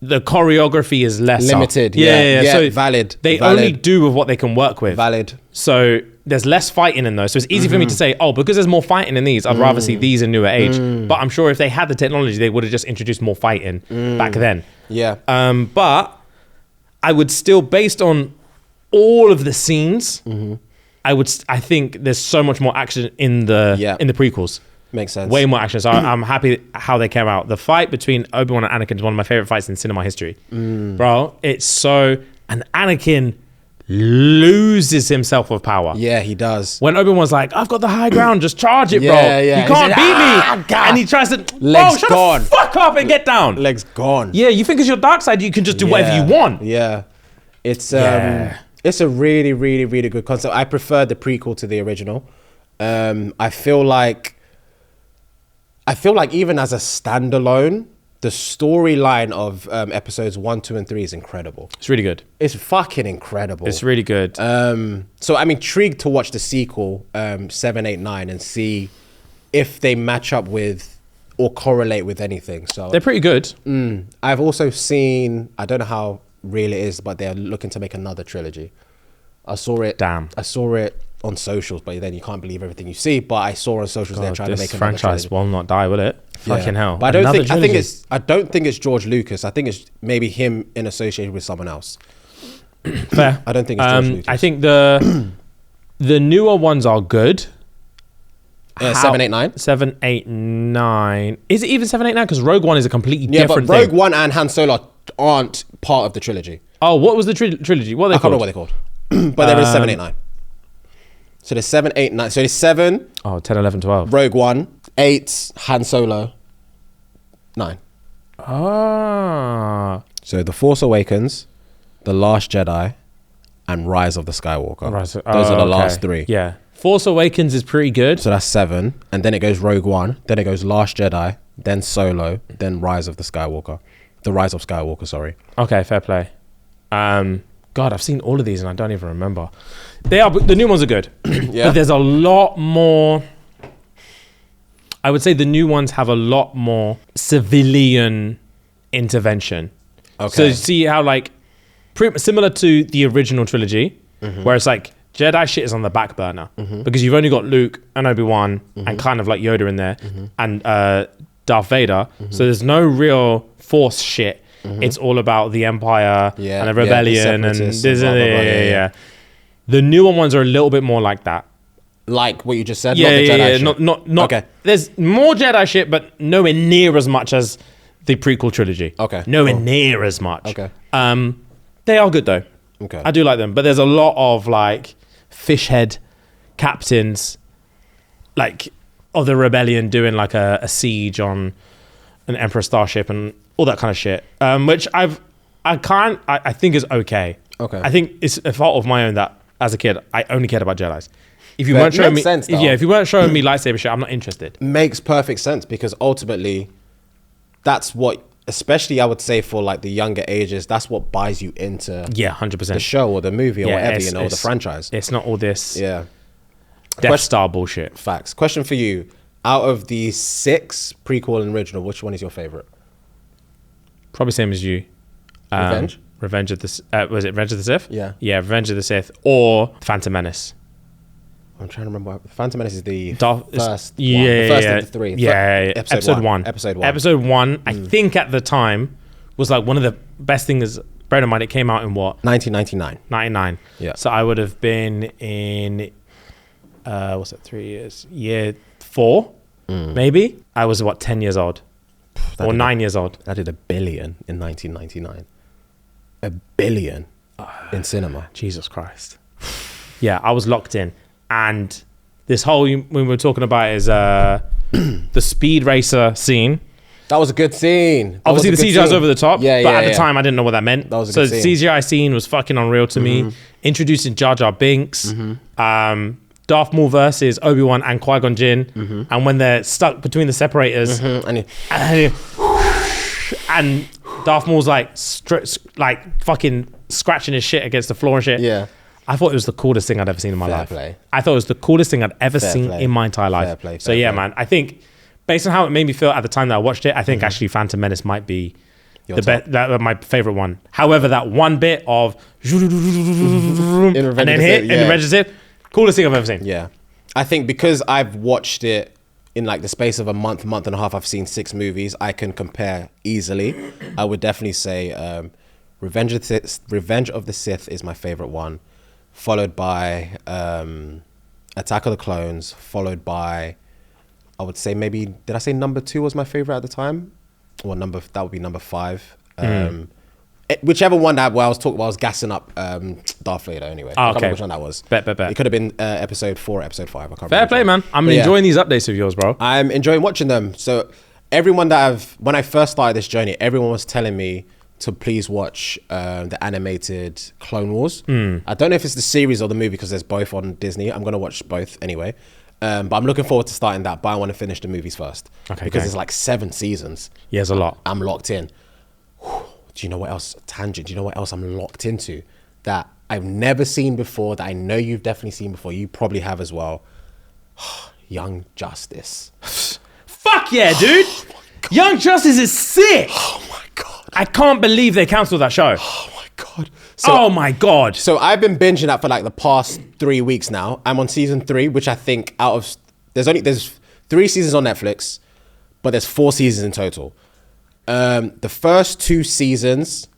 the choreography is less Limited. Yeah. So valid. They only do with what they can work with. Valid. So there's less fighting in those. So it's easy for me to say, oh, because there's more fighting in these, I'd rather see these in newer age. But I'm sure if they had the technology, they would have just introduced more fighting back then. Yeah. But I would still, based on all of the scenes, I think there's so much more action in the prequels. Makes sense. Way more action. So I'm happy how they came out. The fight between Obi-Wan and Anakin is one of my favorite fights in cinema history. Bro, it's so... And Anakin loses himself with power. Yeah, he does. When Obi-Wan's like, I've got the high ground, just charge it, bro. Yeah. You can't beat me. And he tries to... Legs shut gone. the fuck up and get down. Legs gone. Yeah, you think it's your dark side, you can just do whatever you want. Yeah. It's Yeah. it's a really, really, really good concept. I prefer the prequel to the original. I feel like even as a standalone, the storyline of episodes 1, 2, and 3 is incredible. It's really good. It's fucking incredible. It's really good. So I'm intrigued to watch the sequel, 7, 8, 9, and see if they match up with or correlate with anything. So They're pretty good. I've also seen, I don't know how real it is, but they're looking to make another trilogy. I saw it. Damn. I saw it on socials, but then you can't believe everything you see. But I saw on socials they're trying to make This another franchise trilogy. will not die, will it? Yeah. Fucking hell. But I don't Another think. trilogy. I don't think it's George Lucas. I think it's maybe him in association with someone else. Fair. I don't think it's George Lucas. I think the newer ones are good. 7, 8, 9. 7, 8, 9. Is it even 7, 8, 9? Because Rogue One is a completely Yeah, different but Rogue thing. One and Han Solo aren't part of the trilogy. Oh, what was the trilogy? What are they I can't remember called? what they're called. But there is 7, 8, 9. So there's 7, 8, 9. So there's 7, Oh, 10, 11, 12. Rogue One, 8, Han Solo, 9. Ah. So The Force Awakens, The Last Jedi, and Rise of the Skywalker. Right, so- Those are the okay. last 3. Yeah. Force Awakens is pretty good. So that's 7. And then it goes Rogue One, then it goes Last Jedi, then Solo, then Rise of the Skywalker. The Rise of Skywalker, sorry. Okay, fair play. God, I've seen all of these and I don't even remember. The new ones are good. Yeah. But there's a lot more. I would say the new ones have a lot more civilian intervention. Okay. So you see how like similar to the original trilogy, where it's like Jedi shit is on the back burner because you've only got Luke and Obi-Wan and kind of like Yoda in there and Darth Vader. So there's no real Force shit. It's all about the Empire and the rebellion and separatists this and and blah, blah, blah, yeah. The newer ones are a little bit more like that. Like what you just said? Yeah, not the yeah, Jedi yeah. shit. Not. Okay. There's more Jedi shit, but nowhere near as much as the prequel trilogy. Okay, Nowhere cool. near as much. Okay. They are good though. Okay. I do like them, but there's a lot of like fish head captains, like of the rebellion doing like a siege on an Emperor starship and all that kind of shit. Which I think is okay. Okay. I think it's a fault of my own that as a kid I only cared about Jedis. If you But weren't it showing me, makes sense, though. if you weren't showing me lightsaber shit, I'm not interested. Makes perfect sense because ultimately that's what, especially I would say for like the younger ages, that's what buys you into Yeah, 100%. the show or the movie or Yeah, whatever, it's- or the it's- franchise. It's not all this Yeah. Death Star bullshit. Facts. Question for you. Out of the 6 prequel and original, which one is your favorite? Probably same as you. Revenge? Revenge of the was it Revenge of the Sith? Yeah. Yeah, Revenge of the Sith or Phantom Menace. I'm trying to remember. Phantom Menace is the Darth- first one. Yeah, The first yeah, of the 3. Yeah, episode 1. Episode 1. Episode 1, I think at the time was like one of the best things. Bear in mind, it came out in what? 1999. 99. Yeah. So I would have been in, what's that, 3 years? Year 4, maybe? I was, what, 10 years old? Or 9 years old. That did $1 billion in 1999. $1 billion in cinema. Jesus Christ. Yeah, I was locked in. And this whole, when we were talking about is the speed racer scene. That was a good scene. That Obviously, the was a good CGI was scene. over the top, Yeah, but yeah, at the yeah. time, I didn't know what that meant. That was a so good the scene. CGI scene was fucking unreal to me. Introducing Jar Jar Binks, Darth Maul versus Obi-Wan and Qui-Gon Jinn, and when they're stuck between the separators, And and and Darth Maul's like fucking scratching his shit against the floor and shit. Yeah. I thought it was the coolest thing I'd ever seen in my Fair life. play. I thought it was the coolest thing I'd ever Fair seen play. in my entire life. Fair play, So fair yeah, play. man, I think based on how it made me feel at the time that I watched it, I think actually Phantom Menace might be Your the top. best, my favorite one. However, that one bit of and Revenge then of the hit Sith, and the register, coolest thing I've ever seen. Yeah. I think because I've watched it in like the space of a month and a half, I've seen 6 movies. I can compare easily. I would definitely say Revenge of the Sith is my favorite one, followed by Attack of the Clones, followed by, I would say maybe, did I say number 2 was my favorite at the time? Or that would be number 5. Whichever one that where I was gassing up Darth Vader anyway. I can't remember which one that was. Bet. It could have been episode 4 or episode 5. I can't Fair remember play, which one. man. I'm But yeah, enjoying these updates of yours, bro. I'm enjoying watching them. So everyone when I first started this journey, everyone was telling me to please watch the animated Clone Wars. I don't know if it's the series or the movie because there's both on Disney. I'm going to watch both anyway. But I'm looking forward to starting that, but I want to finish the movies first. Okay, because okay. there's like 7 seasons. Yeah, there's a lot. I'm locked in. Do you know what else? Tangent. Do you know what else I'm locked into that I've never seen before, that I know you've definitely seen before? You probably have as well. Young Justice. Fuck yeah, dude. Young Justice is sick. Oh my God. I can't believe they cancelled that show. Oh my God. Oh my God. So I've been binging that for like the past 3 weeks now. I'm on season 3, which I think there's 3 seasons on Netflix, but there's 4 seasons in total. The first 2 seasons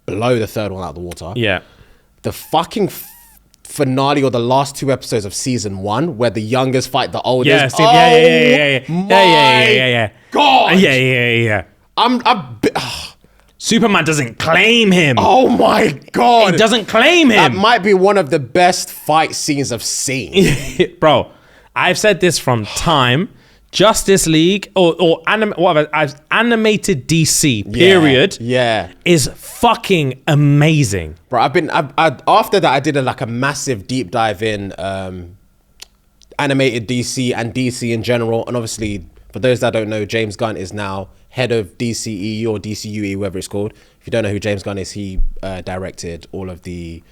blow the third one out of the water. Yeah. The fucking finale or the last 2 episodes of season 1 where the youngest fight the oldest. Yeah. My God. Yeah. Superman doesn't claim him. Oh my God. He doesn't claim That him. might be one of the best fight scenes I've seen. Bro, I've said this from time. Justice League animated DC period Yeah. is fucking amazing. Bro, after that I did a massive deep dive in animated DC and DC in general. And obviously, for those that don't know, James Gunn is now head of DCEU or DCUE, whatever it's called. If you don't know who James Gunn is, he directed all of the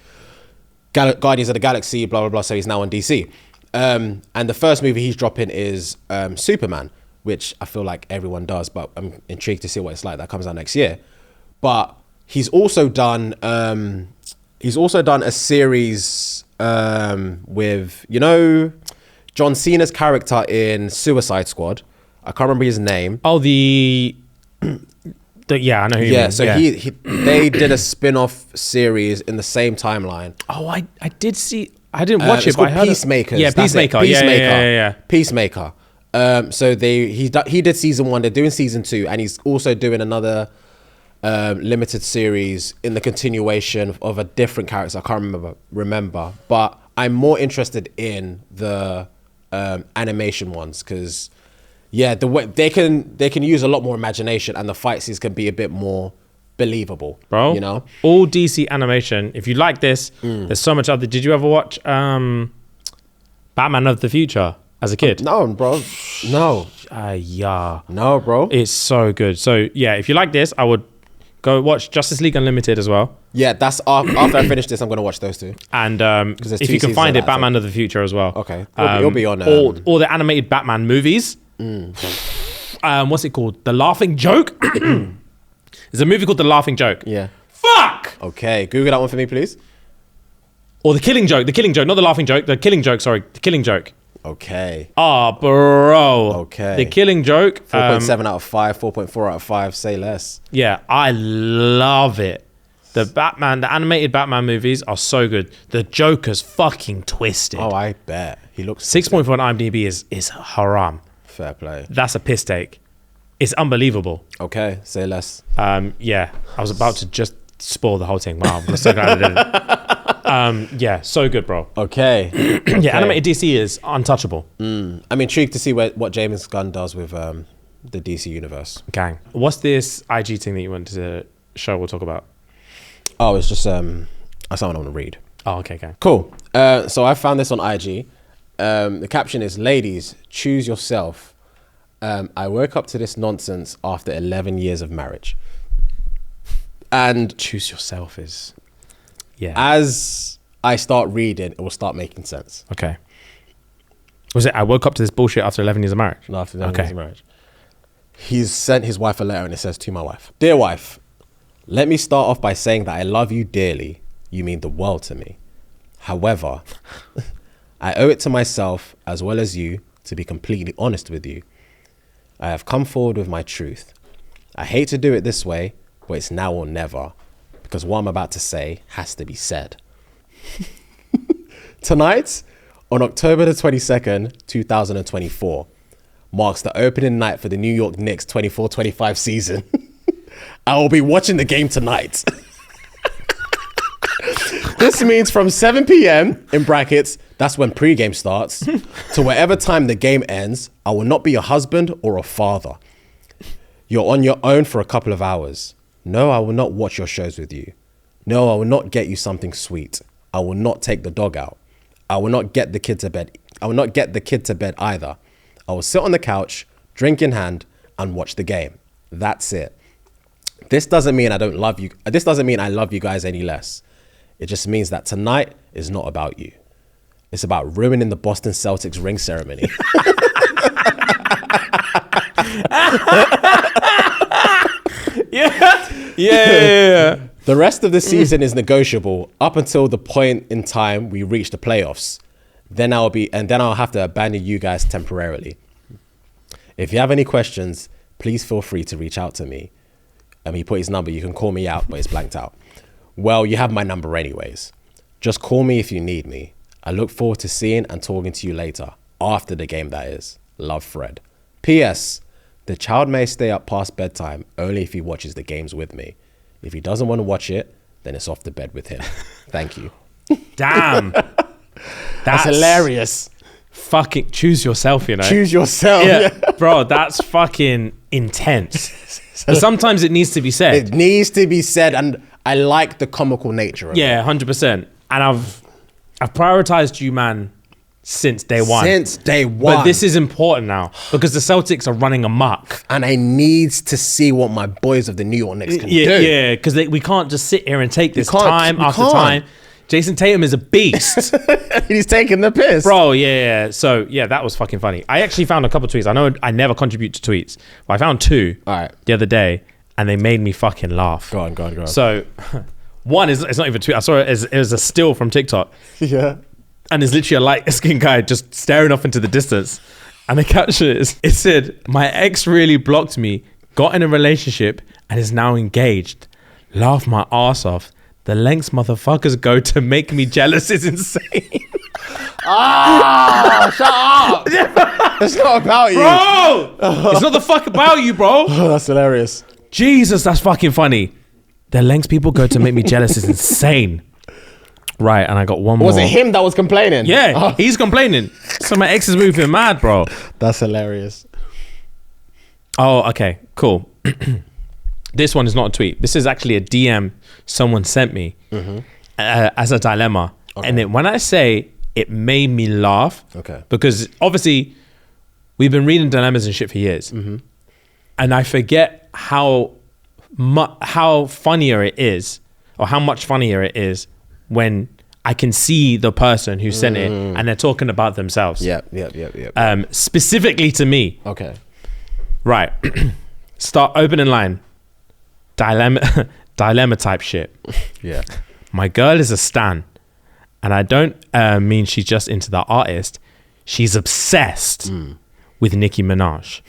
Guardians of the Galaxy, blah, blah, blah. So he's now on DC. And the first movie he's dropping is Superman, which I feel like everyone does, but I'm intrigued to see what it's like. That comes out next year. But he's also done a series with, John Cena's character in Suicide Squad. I can't remember his name. Oh, yeah, I know who you mean. So they did a spin-off series in the same timeline. Oh, I did see. I didn't watch it, It's but I called heard Peacemakers. Yeah, That's it. Peacemaker. Yeah. Peacemaker. So he did season 1. They're doing season 2, and he's also doing another limited series in the continuation of a different character. I can't remember. But I'm more interested in the animation ones because, yeah, the way they can use a lot more imagination, and the fight scenes can be a bit more believable, bro. All DC animation. If you like this, there's so much other. Did you ever watch Batman of the Future as a kid? No, bro. No. Yeah. No, bro. It's so good. So yeah, if you like this, I would go watch Justice League Unlimited as well. Yeah, that's after I finish this, I'm gonna watch those 2. And there's if 2 you can seasons find of it, that, I Batman of the Future as well. Okay. It'll be on all the animated Batman movies. What's it called? The Laughing Joke. There's a movie called The Laughing Joke. Yeah. Fuck. Okay, Google that one for me, please. Or The Killing Joke. The Killing Joke, not The Laughing Joke. The Killing Joke. Sorry, The Killing Joke. Okay. Bro. Okay. The Killing Joke. 4.7 out of 5, 4.4 out of 5, say less. Yeah, I love it. The animated Batman movies are so good. The Joker's fucking twisted. Oh, I bet. He looks 6.4 on IMDb is haram. fair play. That's a piss take. It's unbelievable. Okay, say less. Yeah, I was about to just spoil the whole thing. Wow, I'm so glad I didn't. Yeah, so good, bro. Okay. Yeah, animated DC is untouchable. I'm intrigued to see what James Gunn does with the DC universe. Gang. What's this IG thing that you wanted to show or talk about? Oh, it's just something I want to read. Oh, okay, gang. Cool. So I found this on IG. The caption is, "Ladies, choose yourself. I woke up to this nonsense after 11 years of marriage." And Choose yourself is, yeah. as I start reading, it will start making sense. Okay. Was it, I woke up to this bullshit after 11 years of marriage? After that years of marriage. He's sent his wife a letter and it says, to my wife, "Dear wife, let me start off by saying that I love you dearly. You mean the world to me. However, I owe it to myself as well as you to be completely honest with you. I have come forward with my truth. I hate to do it this way, but it's now or never, because what I'm about to say has to be said. Tonight, on October the 22nd, 2024, marks the opening night for the New York Knicks 24-25 season. I will be watching the game tonight. This means from 7 p.m, in brackets, that's when pregame starts, to whatever time the game ends, I will not be a husband or a father. You're on your own for a couple of hours. No, I will not watch your shows with you. No, I will not get you something sweet. I will not take the dog out. I will not get the kid to bed. I will not get the kid to bed either. I will sit on the couch, drink in hand, and watch the game. That's it. This doesn't mean I don't love you. This doesn't mean I love you guys any less. It just means that tonight is not about you. It's about ruining the Boston Celtics ring ceremony." Yeah. The rest of the season is negotiable up until the point in time we reach the playoffs. Then I'll have to abandon you guys temporarily. If you have any questions, please feel free to reach out to me. He put his number. You can call me out, but it's blanked out. Well, you have my number anyways. Just call me if you need me. I look forward to seeing and talking to you later. After the game, that is. Love, Fred. P.S. The child may stay up past bedtime only if he watches the games with me. If he doesn't want to watch it, then it's off to bed with him. Thank you. Damn. That's hilarious. Fucking choose yourself, you know? Choose yourself. Yeah. Bro, that's fucking intense. But sometimes it needs to be said. It needs to be said, and I like the comical nature of it. Yeah, 100%. And I've prioritized you, man, since day one. Since day one. But this is important now because the Celtics are running amok. And I need to see what my boys of the New York Knicks can do. Yeah, because we can't just sit here and take this time after time. Jason Tatum is a beast. He's taking the piss. Bro, yeah. So, yeah, that was fucking funny. I actually found a couple tweets. I know I never contribute to tweets, but I found two the other day, and they made me fucking laugh. Go on. So, one is, it's not even a tweet. I saw it was a still from TikTok. Yeah. And it's literally a light-skinned guy just staring off into the distance. And the caption is, it said, "My ex really blocked me, got in a relationship, and is now engaged. Laugh my ass off. The lengths motherfuckers go to make me jealous is insane." Ah, shut up. It's not about you. Bro! It's not the fuck about you, bro. Oh, that's hilarious. Jesus, that's fucking funny. The lengths people go to make me jealous is insane. Right, and I got one more. Was it him that was complaining? Yeah, he's complaining. So my ex is moving mad, bro. That's hilarious. Oh, okay, cool. This one is not a tweet. This is actually a DM someone sent me as a dilemma. Okay. And when I say it made me laugh, because obviously we've been reading dilemmas and shit for years. And I forget how funnier it is, or how much funnier it is when I can see the person who sent it and they're talking about themselves. Yep. Specifically to me. Okay. Right. Start opening line. Dilemma type shit. Yeah. My girl is a stan, and I don't mean she's just into the artist. She's obsessed with Nicki Minaj,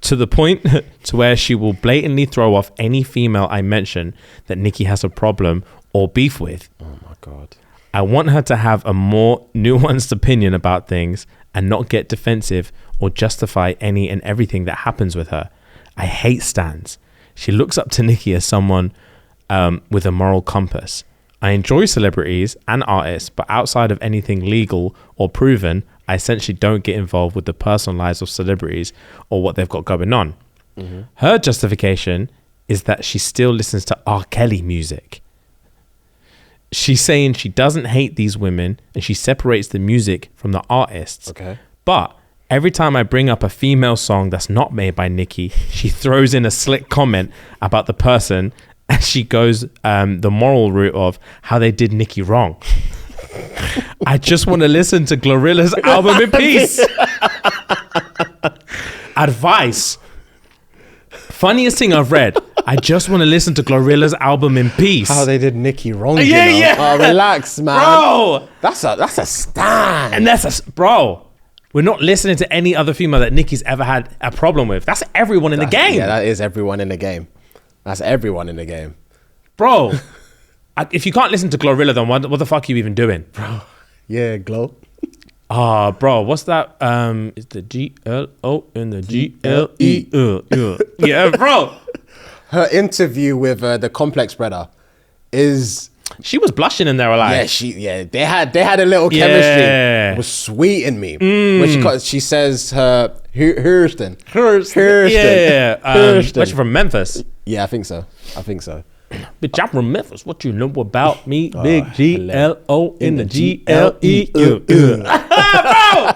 to the point to where she will blatantly throw off any female I mention that Nicki has a problem or beef with. Oh my God. I want her to have a more nuanced opinion about things and not get defensive or justify any and everything that happens with her. I hate stans. She looks up to Nicki as someone with a moral compass. I enjoy celebrities and artists, but outside of anything legal or proven, I essentially don't get involved with the personal lives of celebrities or what they've got going on. Her justification is that she still listens to R. Kelly music. She's saying she doesn't hate these women and she separates the music from the artists. Okay. But every time I bring up a female song that's not made by Nicki, she throws in a slick comment about the person and she goes the moral route of how they did Nicki wrong. I just want to listen to Glorilla's album in peace. Advice. Funniest thing I've read. I just want to listen to Glorilla's album in peace. How they did Nicki wrong. Yeah, you know? yeah. Oh, relax, man. Bro. That's a stand. And bro, we're not listening to any other female that Nicki's ever had a problem with. That's everyone in the game. Yeah, that is everyone in the game. That's everyone in the game. Bro, if you can't listen to Glorilla, then what the fuck are you even doing? Bro. Yeah, Glow. Bro, what's that? It's the GLO and the GLE. Yeah, bro. Her interview with the Complex brother is... She was blushing in there alive. Yeah, they had a little chemistry. Yeah. It was sweet in me. When she says her Hurston. Yeah. Where's she from? Memphis? Yeah, I think so. Bitch, I'm from Memphis. What you know about me? Big GLO in the GLE. Bro!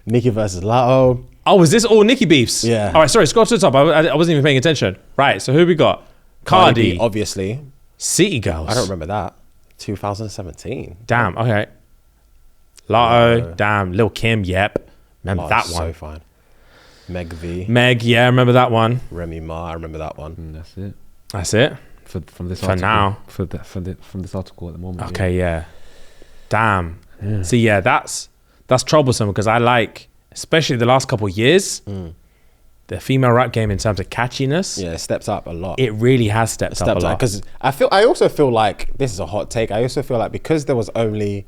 Nicki versus Latto. Oh, is this all Nicki beefs? Yeah. All right, sorry, scroll to the top. I wasn't even paying attention. Right, so who we got? Cardi. B, obviously. City Girls. I don't remember that. 2017. Damn, okay. Latto, damn. Lil Kim, yep. Remember that one. So fine. Meg V. Meg, yeah, remember that one. Remy Ma, I remember that one. That's it. That's it. From this For article, now. From this article at the moment. Okay, yeah. Damn. Yeah. See, yeah, that's troublesome because I like, especially the last couple of years, the female rap game in terms of catchiness. Yeah, it steps up a lot. It really has stepped up a lot. Because I also feel like, this is a hot take, I also feel like because there was only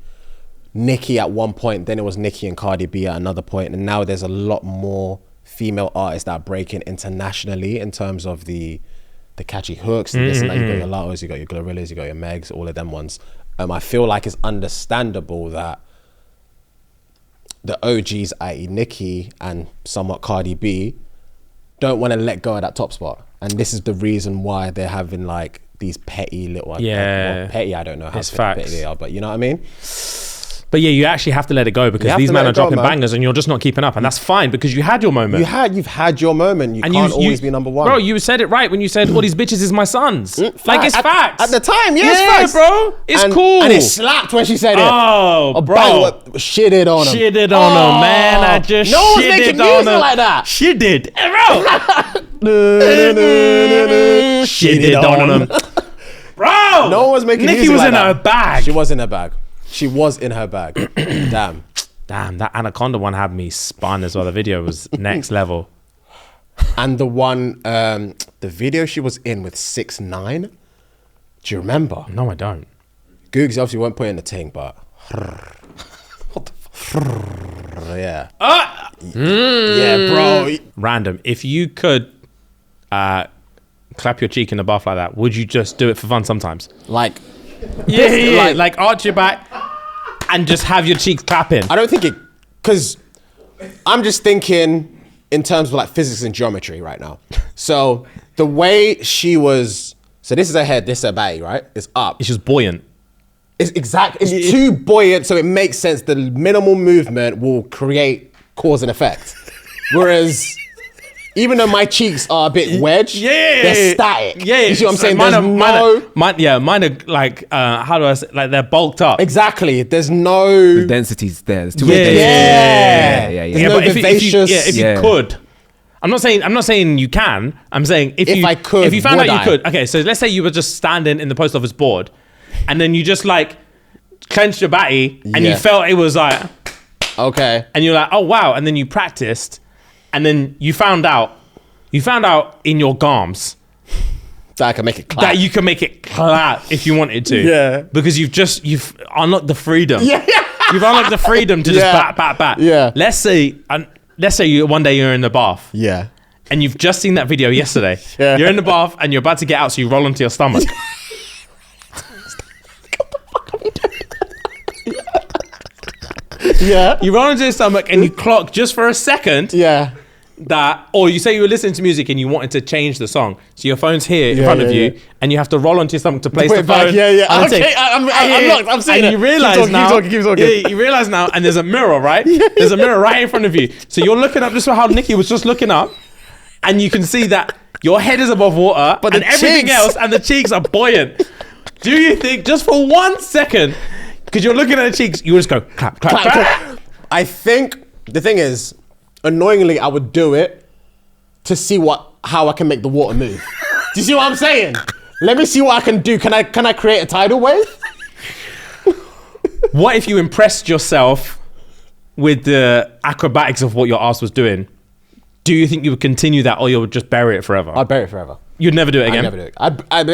Nicki at one point, then it was Nicki and Cardi B at another point, and now there's a lot more female artists that are breaking internationally in terms of the catchy hooks and this and that. You got your Lattos, you got your Glorillas, you got your Megs, all of them ones. I feel like it's understandable that the OGs, i.e. Nicki and somewhat Cardi B, don't want to let go of that top spot. And this is the reason why they're having like these petty little... Yeah. Petty, I don't know how It's petty facts. they are, but you know what I mean? But yeah, you actually have to let it go because these men are dropping bangers and you're just not keeping up. And that's fine because you had your moment. You've had your moment. You can't always be number one. Bro, you said it right when you said all these bitches is my sons. Like it's facts. At the time, yeah, it's facts. Bro. It's cool. And it slapped when she said it. Oh, bro. Shitted on him. Shitted on him, man. I just no one's shitted making on music him. like that. She did. Bro. Shitted on him. Bro. No one was making Nicki music was like in that. her bag. She was in her bag. She was in her bag. Damn. Damn, that Anaconda one had me spun as well. The video was next level. And the one, the video she was in with 6ix9ine. Do you remember? No, I don't. Googs obviously won't put in the thing, but what the fuck? Yeah. Yeah, bro. Random. If you could clap your cheek in the bath like that, would you just do it for fun sometimes? Like, like arch your back and just have your cheeks clapping. I don't think it, because I'm just thinking in terms of like physics and geometry right now. So the way she was, so this is her head, this is her body, right? It's up. It's just buoyant. It's it's too buoyant, so it makes sense. The minimal movement will create cause and effect. Whereas, even though my cheeks are a bit wedged, they're static. Yeah, you see what I'm saying? Mine are like, how do I say, like they're bulked up. Exactly. There's no The density's there. There's too Yeah. much density. Yeah. Yeah. There's no but vivacious. if you could, I'm not saying you can. I'm saying if I could, if you found out would you I? could. Okay, so let's say you were just standing in the post office board, and then you just like clenched your batty, and you Yeah. felt it was like, Okay. and you're like, oh wow, and then you practiced, and then you found out in your gums That I can make it clap. that you can make it clap if you wanted to. Yeah. Because you've unlocked the freedom. Yeah. You've unlocked the freedom to just Yeah. bat. Yeah. Let's say one day you're in the bath. Yeah. And you've just seen that video yesterday. Yeah. You're in the bath and you're about to get out, so you roll onto your stomach. Yeah. You roll onto your stomach and you clock just for a second Yeah. that, or you say you were listening to music and you wanted to change the song. So your phone's here in front of yeah, you yeah. and you have to roll onto your stomach to place Put the it back. phone. Yeah, yeah. on the Okay, thing. I'm locked. I'm seeing and it. you realize Keep talking. Yeah, you realize now, and there's a mirror, right? There's a mirror right in front of you. So you're looking up just for how Nicki was just looking up, and you can see that Your head is above water, But and the everything cheeks- else, and the cheeks are buoyant. Do you think, just for 1 second, because you're looking at the cheeks, you would just go clap, clap, clap? Clap. I think the thing is, annoyingly, I would do it to see how I can make the water move. Do you see what I'm saying? Let me see what I can do. Can I create a tidal wave? What if you impressed yourself with the acrobatics of what your ass was doing? Do you think you would continue that, or you would just bury it forever? I'd bury it forever. You'd never do it I'd again? never do it. I'd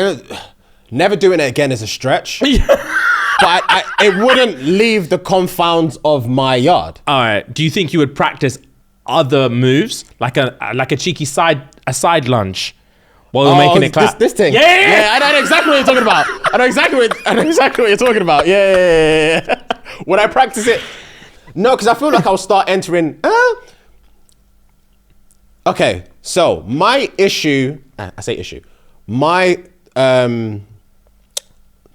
never doing it again is a stretch. But it wouldn't leave the confounds of my yard. All right. Do you think you would practice other moves, like a cheeky side lunge, while you're making it clap? This thing. Yeah. I know exactly what you're talking about. I know exactly what you're talking about. Yeah. When I practice it, no, because I feel like I'll start entering. Okay, so my issue. I say issue. My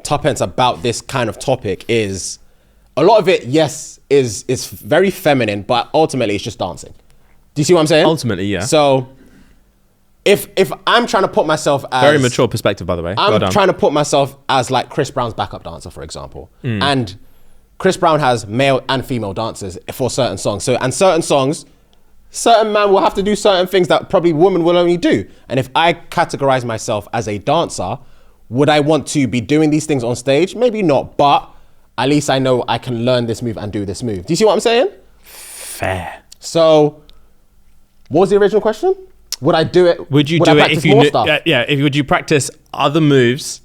tuppence about this kind of topic is a lot of it. Yes, is very feminine, but ultimately it's just dancing. Do you see what I'm saying? Ultimately, yeah. So if I'm trying to put myself as Very mature perspective, by the way. Well I'm done. trying to put myself as like Chris Brown's backup dancer, for example. And Chris Brown has male and female dancers for certain songs. So, and certain songs, certain man will have to do certain things that probably women will only do. And if I categorize myself as a dancer, would I want to be doing these things on stage? Maybe not, but at least I know I can learn this move and do this move. Do you see what I'm saying? Fair. So, what was the original question? Would I do it? Would you I do it practice if you more knew? stuff? Would you practice other moves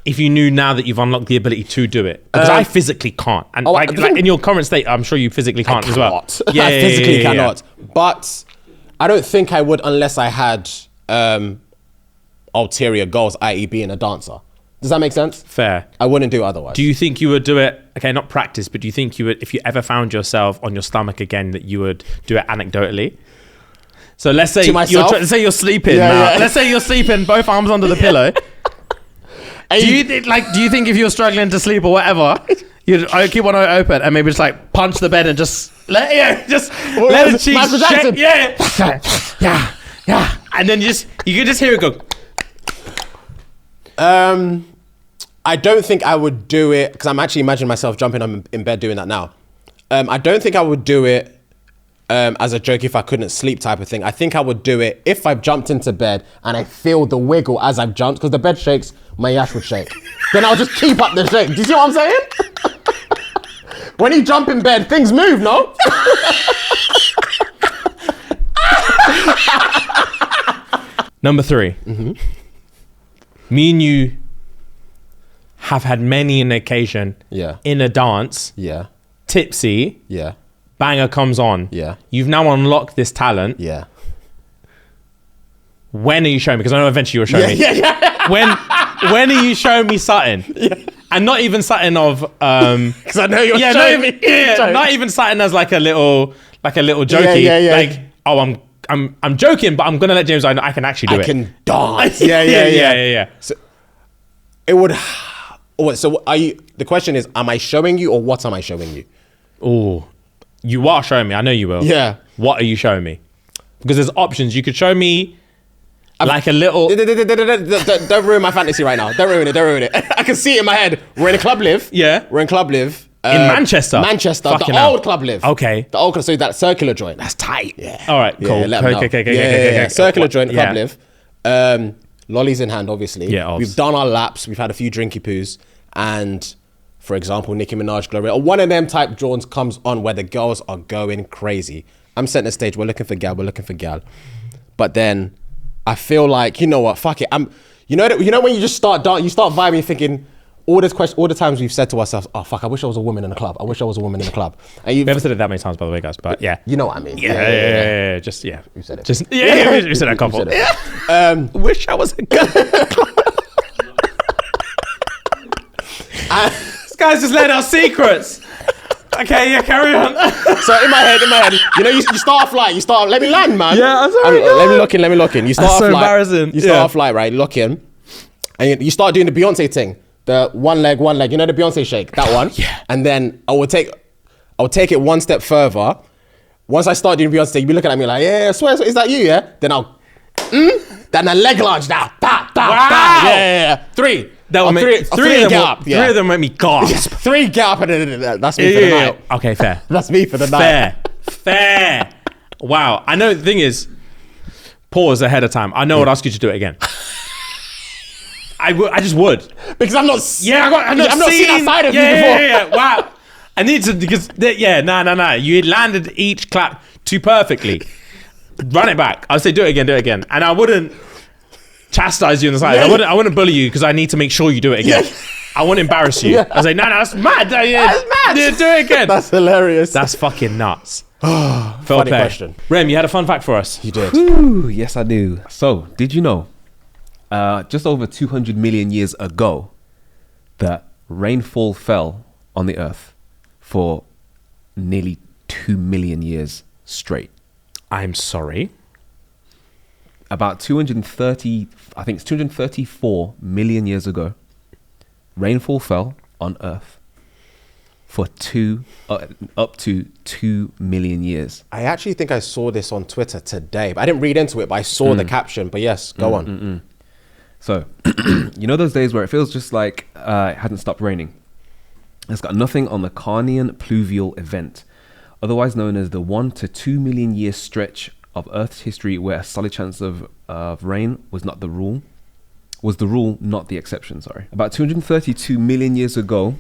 if you knew now that you've unlocked the ability to do it? Because I physically can't, and like in your current state, I'm sure you physically can't as well. I physically cannot. But I don't think I would unless I had ulterior goals, i.e. being a dancer. Does that make sense? Fair. I wouldn't do it otherwise. Do you think you would do it? Okay, not practice, but do you think you would, if you ever found yourself on your stomach again, that you would do it anecdotally? So let's say let's say you're sleeping. Yeah. Let's say you're sleeping, both arms under the pillow. Do you think if you're struggling to sleep or whatever, you'd keep one eye open and maybe just like punch the bed and just let the cheeks shake? Yeah. And then you can just hear it go. I don't think I would do it because I'm actually imagining myself jumping in bed doing that now. I don't think I would do it as a joke if I couldn't sleep type of thing. I think I would do it if I've jumped into bed and I feel the wiggle as I've jumped, because the bed shakes, my yash would shake. Then I'll just keep up the shake. Do you see what I'm saying? When you jump in bed, things move, no? Number 3. Me and you have had many an occasion in a dance, tipsy, banger comes on. You've now unlocked this talent. When are you showing me? Because I know eventually you'll show me. When are you showing me something? And not even something of because I know you're showing me. Not even something as like a little jokey. Like, oh, I'm joking, but I'm gonna let James know I can actually do it. I can dance. Yeah. So it would. So are you? The question is, am I showing you, or what am I showing you? Oh, you are showing me. I know you will. Yeah. What are you showing me? Because there's options. You could show me like a little. Don't ruin my fantasy right now. Don't ruin it. I can see it in my head. We're in Club Live. We're in Club Live. In Manchester? Fucking the old Club Live. Okay. The old Club, so that circular joint. That's tight. Yeah. All right, cool. Okay. Circular joint, Club Live. Lollies in hand, obviously. Yeah, obviously. We've done our laps. We've had a few drinky poos. And, for example, Nicki Minaj, Gloria, or one of them type drawings comes on where the girls are going crazy. I'm setting the stage. We're looking for gal. But then I feel like, you know what? Fuck it. You know when you just start you start vibing, thinking, all the times we've said to ourselves, oh fuck, I wish I was a woman in a club. And we haven't said it that many times, by the way, guys. But yeah, you know what I mean. Yeah. We said it. We said it a couple. Wish I was a girl. This guy's just letting out secrets. Okay, yeah, carry on. So in my head, you start a flight. Let me land, man. Yeah, I'm sorry. Let me lock in. You start That's a so flight. Embarrassing. You start a flight, right? Lock in, and you start doing the Beyonce thing. The one leg. You know the Beyonce shake, that one. Yeah. And then I would take it one step further. Once I start doing Beyonce, you'll be looking at me like, yeah, I swear, is that you? Yeah. Then Then a leg lunge now. Pa, pa, Wow. pa. Yeah. 3. That would make three of them make me gasp. 3 get up and that's me for the night. Okay, fair. That's me for the night. Fair. Wow. I know the thing is, pause ahead of time. I know I'd ask you to do it again. I just would. Because I'm not. Yeah, I've not seen that side of you before. Yeah. Wow. I need to, because, nah. You landed each clap too perfectly. Run it back. I'll say do it again. And I wouldn't chastise you on the side. I wouldn't bully you because I need to make sure you do it again. I won't embarrass you. I say, no, that's mad. That's mad. Do it again. That's hilarious. That's fucking nuts. Funny question. Rem, you had a fun fact for us. You did. Ooh, yes, I do. So, did you know, just over 200 million years ago, that rainfall fell on the earth for nearly 2 million years straight? I'm sorry. About 230, I think it's 234 million years ago, rainfall fell on earth for up to 2 million years. I actually think I saw this on Twitter today, but I didn't read into it, but I saw the caption. But yes, go on. So, you know those days where it feels just like it hadn't stopped raining? It's got nothing on the Carnian pluvial event, otherwise known as the 1 to 2 million year stretch of Earth's history where a solid chance of rain was not the rule. Was the rule, not the exception, sorry. About 232 million years ago,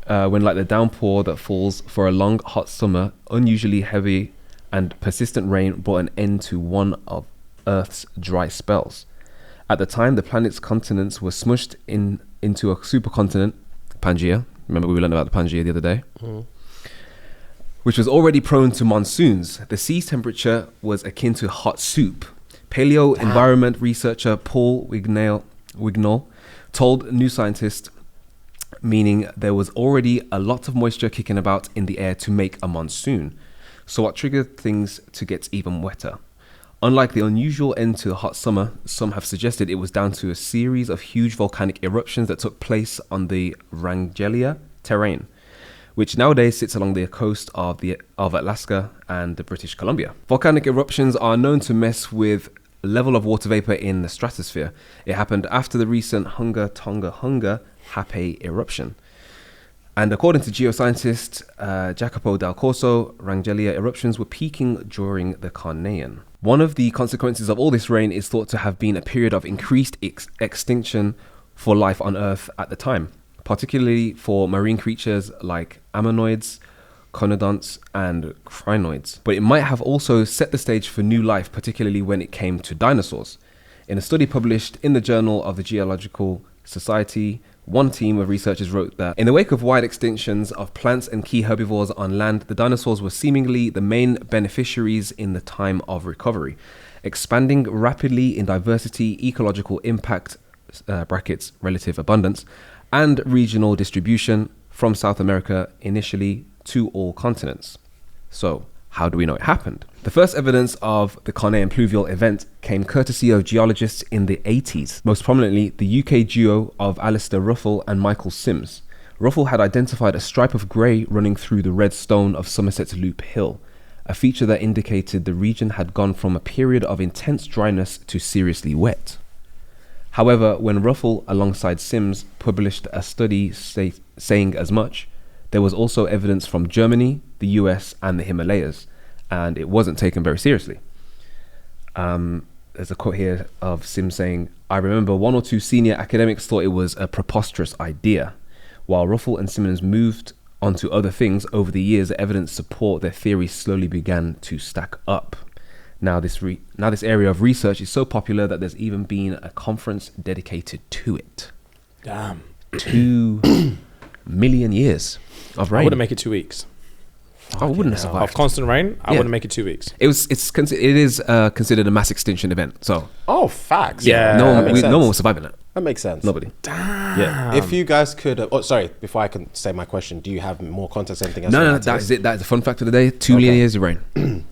when like the downpour that falls for a long hot summer, unusually heavy and persistent rain brought an end to one of Earth's dry spells. At the time, the planet's continents were smushed into a supercontinent, Pangaea. Remember we learned about the Pangaea the other day? Which was already prone to monsoons. The sea's temperature was akin to hot soup. Paleo environment researcher Paul Wignall told New Scientist, meaning there was already a lot of moisture kicking about in the air to make a monsoon. So what triggered things to get even wetter? Unlike the unusual end to a hot summer, some have suggested it was down to a series of huge volcanic eruptions that took place on the Wrangell terrain, which nowadays sits along the coast of Alaska and the British Columbia. Volcanic eruptions are known to mess with level of water vapor in the stratosphere. It happened after the recent Hunga Tonga Hunga Hape eruption. And according to geoscientist Jacopo Dal Corso, Wrangellia eruptions were peaking during the Carnian. One of the consequences of all this rain is thought to have been a period of increased extinction for life on Earth at the time, particularly for marine creatures like ammonoids, conodonts, and crinoids. But it might have also set the stage for new life, particularly when it came to dinosaurs. In a study published in the Journal of the Geological Society, one team of researchers wrote that in the wake of wide extinctions of plants and key herbivores on land, the dinosaurs were seemingly the main beneficiaries in the time of recovery, expanding rapidly in diversity, ecological impact, brackets, relative abundance, and regional distribution from South America initially to all continents. So, how do we know it happened? The first evidence of the Carnian pluvial event came courtesy of geologists in the 80s, most prominently the UK duo of Alistair Ruffell and Michael Sims. Ruffell had identified a stripe of grey running through the red stone of Somerset's Loop Hill, a feature that indicated the region had gone from a period of intense dryness to seriously wet. However, when Ruffell, alongside Sims, published a study saying as much, there was also evidence from Germany, the US, and the Himalayas, and it wasn't taken very seriously. There's a quote here of Sims saying, "I remember one or two senior academics thought it was a preposterous idea. While Ruffell and Simmons moved on to other things, over the years, the evidence support their theories slowly began to stack up. Now this area of research is so popular that there's even been a conference dedicated to it." Damn. 2 million years of rain. I wouldn't make it 2 weeks. I wouldn't have survived. Of constant rain, I Yeah. wouldn't make it 2 weeks. It is considered a mass extinction event. So Oh, facts. Yeah, no that makes one sense. was surviving it. That makes sense. Nobody. Damn. If you guys could, sorry, before I can say my question, do you have more context, anything else? No, to that this? is it. That is the fun fact of the day. 2 million years of rain.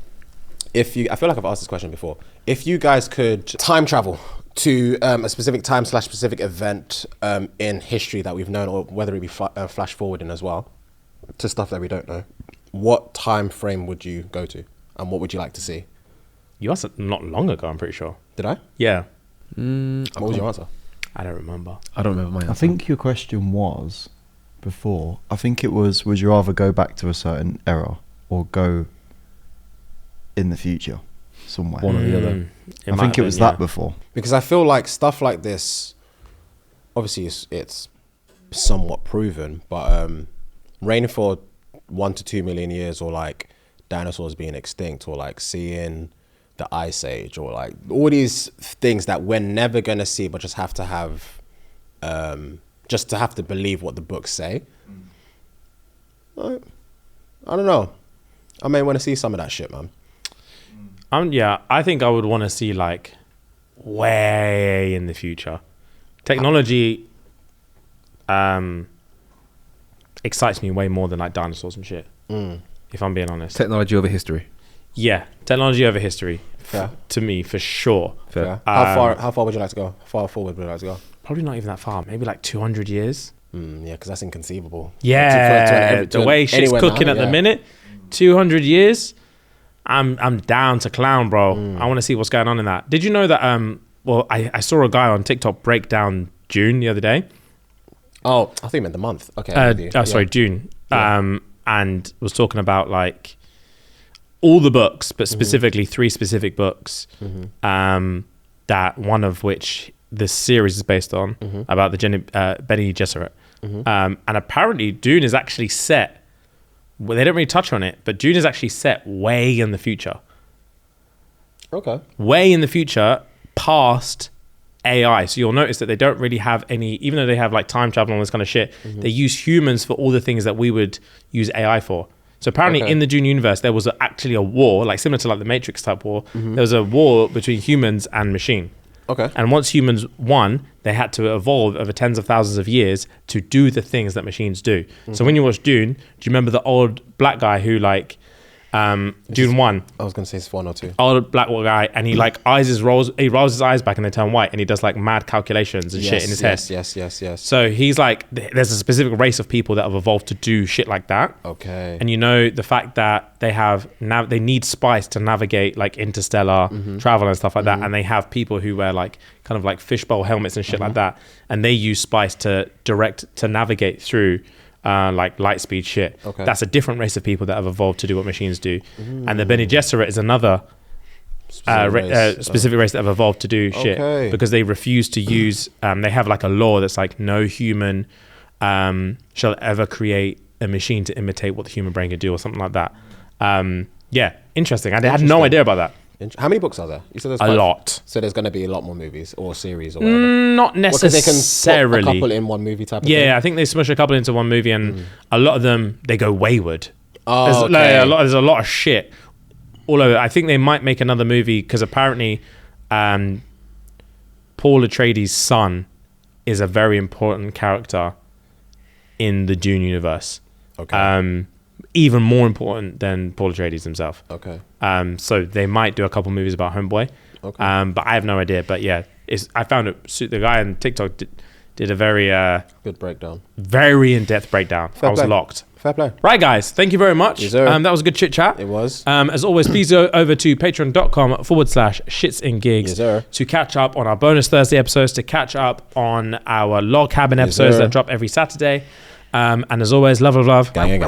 I feel like I've asked this question before. If you guys could time travel to a specific time / specific event in history that we've known, or whether it be flash forwarding as well, to stuff that we don't know, what time frame would you go to, and what would you like to see? You asked it not long ago, I'm pretty sure. Did I? Yeah. What was your answer? I don't remember. I don't remember my answer. I think your question was before. I think it was, would you rather go back to a certain era or go in the future somewhere? One or the other. I think it was that before. Because I feel like stuff like this, obviously it's somewhat proven, but reigning for 1 to 2 million years, or like dinosaurs being extinct, or like seeing the ice age, or like all these things that we're never gonna see, but just have to have just to have to believe what the books say. I don't know, I may want to see some of that shit, man. Yeah, I think I would want to see like way in the future. Technology excites me way more than like dinosaurs and shit. If I'm being honest. Technology over history. Yeah, technology over history. Fair. To me, for sure. Fair. How far would you like to go? How far forward would you like to go? Probably not even that far. Maybe like 200 years. Yeah, because that's inconceivable. Yeah, the way shit's cooking at the minute, 200 years, I'm down to clown, bro. I want to see what's going on in that. Did you know that? Well, I saw a guy on TikTok break down June the other day. Oh, I think you meant the month. Okay. Sorry, June. Yeah. And was talking about like all the books, but specifically 3 specific books. That one of which this series is based on, about the Bene Gesserit. And apparently Dune is actually set, well, they don't really touch on it, but Dune is actually set way in the future. Okay. Way in the future, past AI. So you'll notice that they don't really have any, even though they have like time travel and all this kind of shit, they use humans for all the things that we would use AI for. So apparently in the Dune universe, there was actually a war, like similar to like the Matrix type war. There was a war between humans and machine. Okay. And once humans won, they had to evolve over tens of thousands of years to do the things that machines do. So when you watch Dune, do you remember the old black guy who like, Dune 1? I was going to say it's 1 or 2. Old black guy, and he like rolls his eyes back and they turn white, and he does like mad calculations and shit in his head. Yes. So he's like, there's a specific race of people that have evolved to do shit like that. Okay. And you know, the fact that they have they need spice to navigate like interstellar travel and stuff like that, and they have people who wear like kind of like fishbowl helmets and shit like that, and they use spice to navigate through like light speed shit. Okay. That's a different race of people that have evolved to do what machines do. And the Bene Gesserit is another specific race that have evolved to do shit, because they refuse to use, they have like a law that's like no human shall ever create a machine to imitate what the human brain can do, or something like that. Yeah, interesting. I had no idea about that. How many books are there? You said there's A lot. So there's going to be a lot more movies or series or whatever. Not Because they can necessarily. put a couple in one movie type of thing. Yeah, I think they smush a couple into one movie, and a lot of them, they go wayward. Oh, There's a lot of shit all over. I think they might make another movie, because apparently Paul Atreides' son is a very important character in the Dune universe. Okay. Even more important than Paul Atreides himself. Okay. So they might do a couple movies about Homeboy. Okay. But I have no idea. But yeah, I found it. The guy on TikTok did a very good breakdown. Very in-depth breakdown. I was locked. Fair play. Right, guys. Thank you very much. Yes, sir. That was a good chit chat. It was. As always, please go over to patreon.com/ShxtsnGigs Yes, sir. to catch up on our bonus Thursday episodes, to catch up on our log cabin episodes sir. that drop every Saturday. And as always, love. Gang.